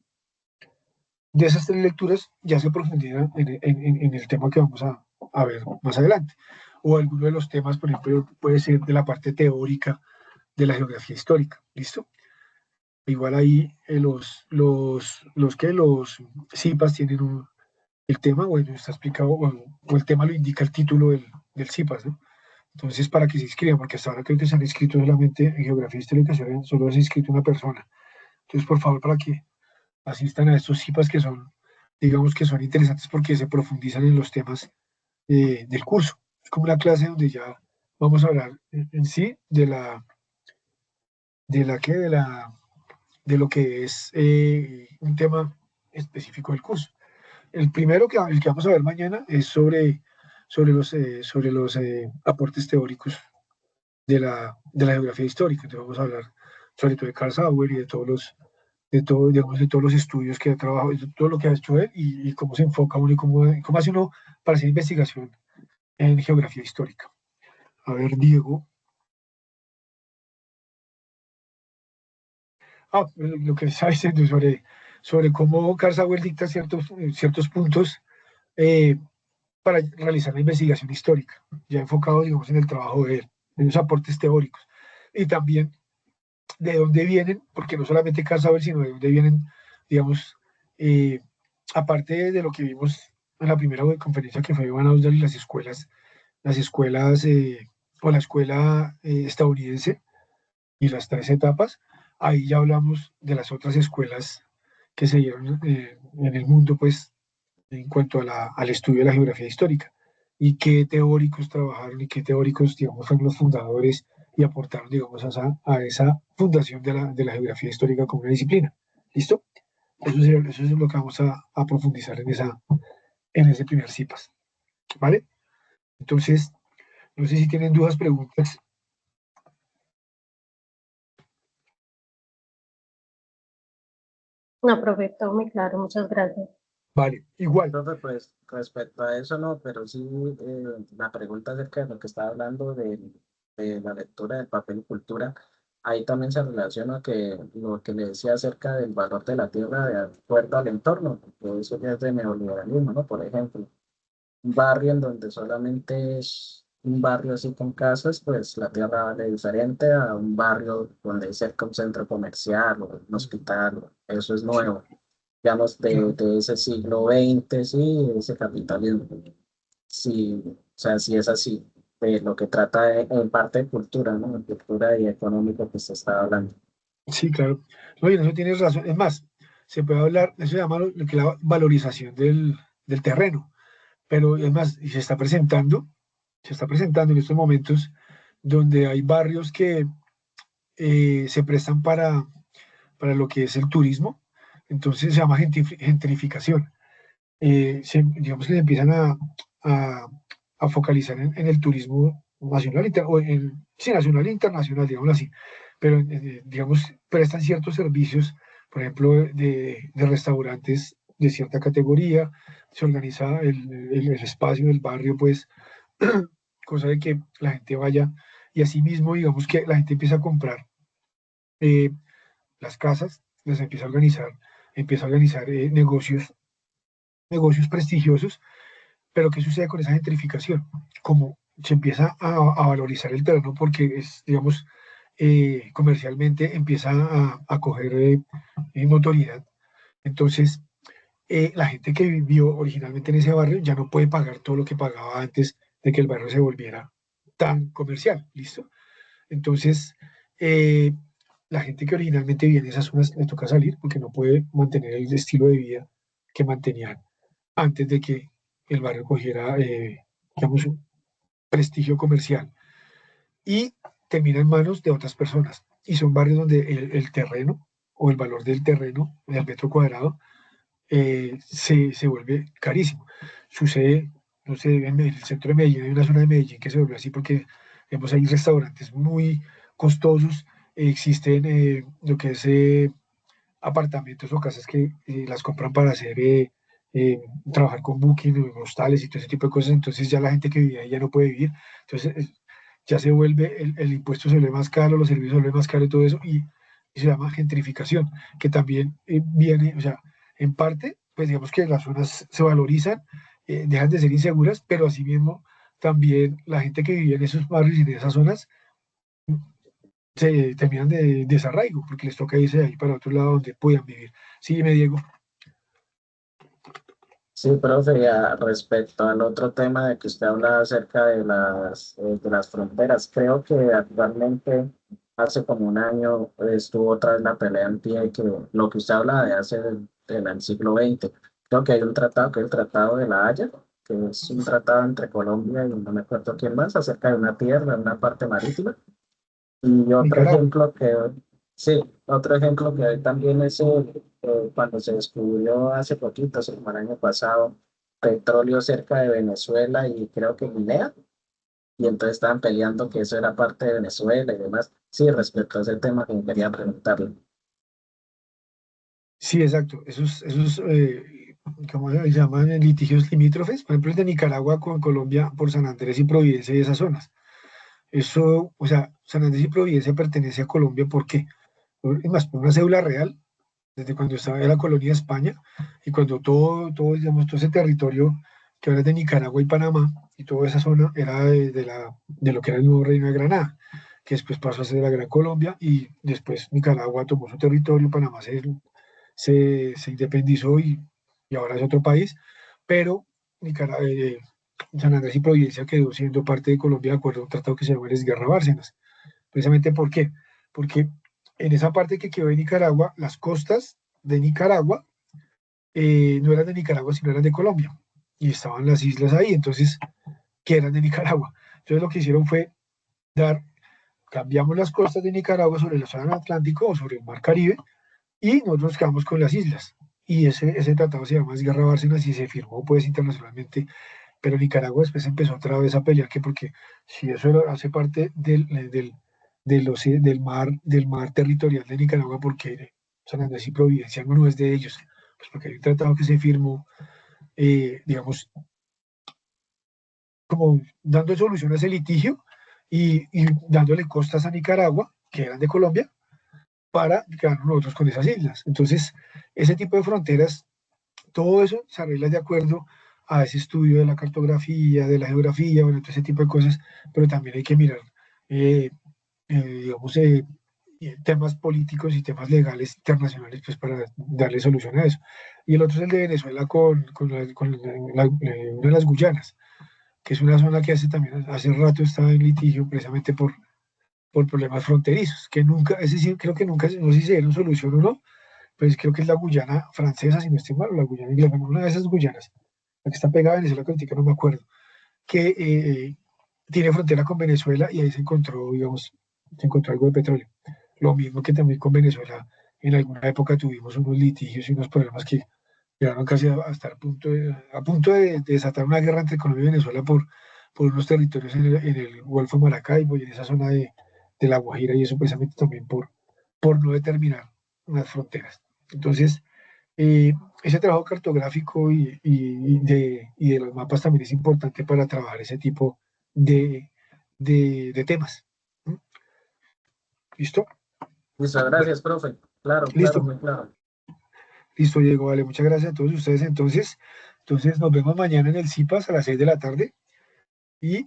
De esas 3 lecturas ya se profundiza en el tema que vamos a ver más adelante. O alguno de los temas, por ejemplo, puede ser de la parte teórica de la geografía histórica. ¿Listo? Igual ahí los CIPAS tienen el tema, bueno, está explicado, o el tema lo indica el título del CIPAS, ¿no? Entonces, para que se inscriban, porque hasta ahora creo que se han inscrito solamente en geografía histórica, solo se ha inscrito una persona. Entonces, por favor, para que asistan a estos CIPAS que son, digamos que son interesantes porque se profundizan en los temas del curso. Es como una clase donde ya vamos a hablar en sí de lo que es un tema específico del curso. El primero el que vamos a ver mañana es sobre los aportes teóricos de la geografía histórica. Entonces vamos a hablar sobre todo de Carl Sauer y digamos, de todos los estudios que ha trabajado, de todo lo que ha hecho él y cómo se enfoca uno y cómo hace uno para hacer investigación en geografía histórica. A ver, Diego. Lo que está diciendo sobre cómo Carl Sauer dicta ciertos puntos eh, para realizar la investigación histórica, ya enfocado, digamos, en el trabajo de él, en los aportes teóricos. Y también de dónde vienen, porque no solamente Carl Sauer, sino de dónde vienen, digamos, eh, aparte de lo que vimos en la primera conferencia que fue Van Ausdal y las escuelas o la escuela estadounidense y las 3 etapas, ahí ya hablamos de las otras escuelas que se dieron en el mundo, pues, en cuanto al estudio de la geografía histórica y qué teóricos trabajaron y qué teóricos, digamos, fueron los fundadores y aportaron, digamos, a esa fundación de la geografía histórica como una disciplina. ¿Listo? Eso es lo que vamos a profundizar en ese primer CIPAS. ¿Vale? Entonces, no sé si tienen dudas, preguntas. No, profe, todo muy claro, muchas gracias. Vale, igual. Entonces, pues respecto a eso no, pero sí la pregunta acerca de lo que estaba hablando de la lectura del papel y cultura, ahí también se relaciona que lo que le decía acerca del valor de la tierra de acuerdo al entorno, porque eso ya es de neoliberalismo, ¿no? Por ejemplo, un barrio en donde solamente es un barrio así con casas, pues la tierra vale diferente a un barrio donde hay cerca un centro comercial o un hospital, eso es Sí, nuevo, digamos, de ese siglo XX, sí, ese capitalismo. Sí, o sea, sí es así, de lo que trata en parte de cultura, ¿no? De cultura y económico que se está hablando. sí, claro. No, y en eso tienes razón. Es más, se puede hablar, eso se llama lo que es la valorización del terreno. Pero es más, y se está presentando en estos momentos donde hay barrios que se prestan para lo que es el turismo, entonces se llama gentrificación. Digamos que se empiezan a, a focalizar en el turismo nacional, sí, nacional e internacional, digamos así, pero digamos, prestan ciertos servicios, por ejemplo, de restaurantes de cierta categoría, se organiza el espacio del barrio, pues, cosa de que la gente vaya y asimismo, digamos que la gente empieza a comprar eh, las casas, las empieza a organizar negocios prestigiosos, pero ¿qué sucede con esa gentrificación? Como se empieza a valorizar el terreno porque es, digamos, comercialmente empieza a coger notoriedad. Entonces, la gente que vivió originalmente en ese barrio ya no puede pagar todo lo que pagaba antes de que el barrio se volviera tan comercial, ¿listo? Entonces, eh, la gente que originalmente vive en esas zonas le toca salir porque no puede mantener el estilo de vida que mantenían antes de que el barrio cogiera, digamos, un prestigio comercial y termina en manos de otras personas. Y son barrios donde el terreno o el valor del terreno, del metro cuadrado, se vuelve carísimo. Sucede, no sé, en el centro de Medellín, hay una zona de Medellín que se vuelve así porque vemos ahí restaurantes muy costosos, existen lo que es apartamentos o casas que las compran para hacer, trabajar con Booking, o hostales y todo ese tipo de cosas, entonces ya la gente que vivía ahí ya no puede vivir, entonces ya se vuelve, el impuesto se vuelve más caro, los servicios se vuelven más caros y todo eso, y se llama gentrificación, que también viene, o sea, en parte, pues digamos que las zonas se valorizan, dejan de ser inseguras, pero asimismo también la gente que vivía en esos barrios y en esas zonas se terminan de desarraigo, porque les toca irse de ahí para otro lado donde puedan vivir. Sí, me Diego. Sí, profe, y respecto al otro tema de que usted habla acerca de las fronteras, creo que actualmente, hace como un año, estuvo otra vez la pelea en pie, que lo que usted habla de hace del siglo XX, creo que hay un tratado, que es el Tratado de la Haya, que es un tratado entre Colombia y no me acuerdo quién más, acerca de una tierra, una parte marítima. Y otro Nicaragua. ejemplo sí, otro ejemplo que hay también es cuando se descubrió hace poquito, hace como el año pasado, petróleo cerca de Venezuela y creo que Guinea, y entonces estaban peleando que eso era parte de Venezuela y demás. Sí, respecto a ese tema que quería preguntarle. Sí, exacto. Esos ¿cómo se llaman? Litigios limítrofes. Por ejemplo, el de Nicaragua con Colombia por San Andrés y Providencia y esas zonas. Eso, o sea, San Andrés y Providencia pertenece a Colombia, ¿por qué? Es más, por una cédula real, desde cuando estaba en la colonia de España, y cuando digamos, todo ese territorio que ahora es de Nicaragua y Panamá, y toda esa zona era de lo que era el nuevo Reino de Granada, que después pasó a ser la Gran Colombia, y después Nicaragua tomó su territorio, Panamá se independizó y ahora es otro país, pero Nicaragua, San Andrés y Providencia quedó siendo parte de Colombia de acuerdo a un tratado que se llama el Guerra Bárcenas. Precisamente ¿por qué? Porque en esa parte que quedó de Nicaragua, las costas de Nicaragua no eran de Nicaragua, sino eran de Colombia. Y estaban las islas ahí, entonces, que eran de Nicaragua. Entonces lo que hicieron fue cambiamos las costas de Nicaragua sobre el Océano Atlántico o sobre el Mar Caribe, y nosotros quedamos con las islas. Y ese tratado se llama Guerra Bárcenas y se firmó pues internacionalmente, pero Nicaragua después empezó otra vez a pelear que porque si hace parte del mar territorial de Nicaragua, porque San Andrés y Providencia no es de ellos, pues porque hay un tratado que se firmó, digamos, como dando solución a ese litigio y dándole costas a Nicaragua, que eran de Colombia, para quedarnos nosotros con esas islas. Entonces, ese tipo de fronteras, todo eso se arregla de acuerdo a ese estudio de la cartografía, de la geografía, bueno, todo ese tipo de cosas, pero también hay que mirar, eh, digamos, temas políticos y temas legales internacionales, pues para darle solución a eso. Y el otro es el de Venezuela una de las Guyanas, que es una zona que hace rato está en litigio precisamente por problemas fronterizos, que nunca, es decir, creo que nunca, no sé si se dieron solución o no, pues creo que es la Guyana francesa, si no estoy mal, o la Guyana inglesa, una de esas Guyanas, la que está pegada a Venezuela, que no me acuerdo, que tiene frontera con Venezuela y ahí se encontró, digamos, se encontró algo de petróleo. Lo mismo que también con Venezuela, en alguna época tuvimos unos litigios y unos problemas que llegaron casi a estar a punto de desatar una guerra entre Colombia y Venezuela por unos territorios en el Golfo de Maracaibo y en esa zona de La Guajira, y eso precisamente también por no determinar unas fronteras. Entonces, ese trabajo cartográfico y de los mapas también es importante para trabajar ese tipo de temas. ¿Mm? ¿Listo? Listo, Bueno, gracias, profe. Claro, claro, listo, muy claro. listo, Diego. Vale, muchas gracias a todos ustedes. Entonces nos vemos mañana en el CIPAS a las 6 de la tarde. Y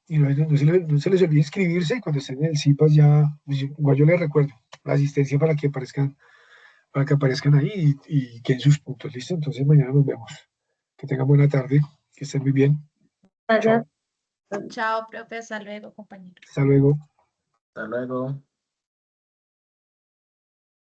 no se les olvide inscribirse. Y cuando estén en el CIPAS ya, pues, igual yo les recuerdo la asistencia para que aparezcan ahí y queden sus puntos. ¿Listo? Entonces mañana nos vemos. Que tengan buena tarde, que estén muy bien. Gracias. Chao, Chao, profe. Hasta luego, compañeros. hasta luego. Hasta luego.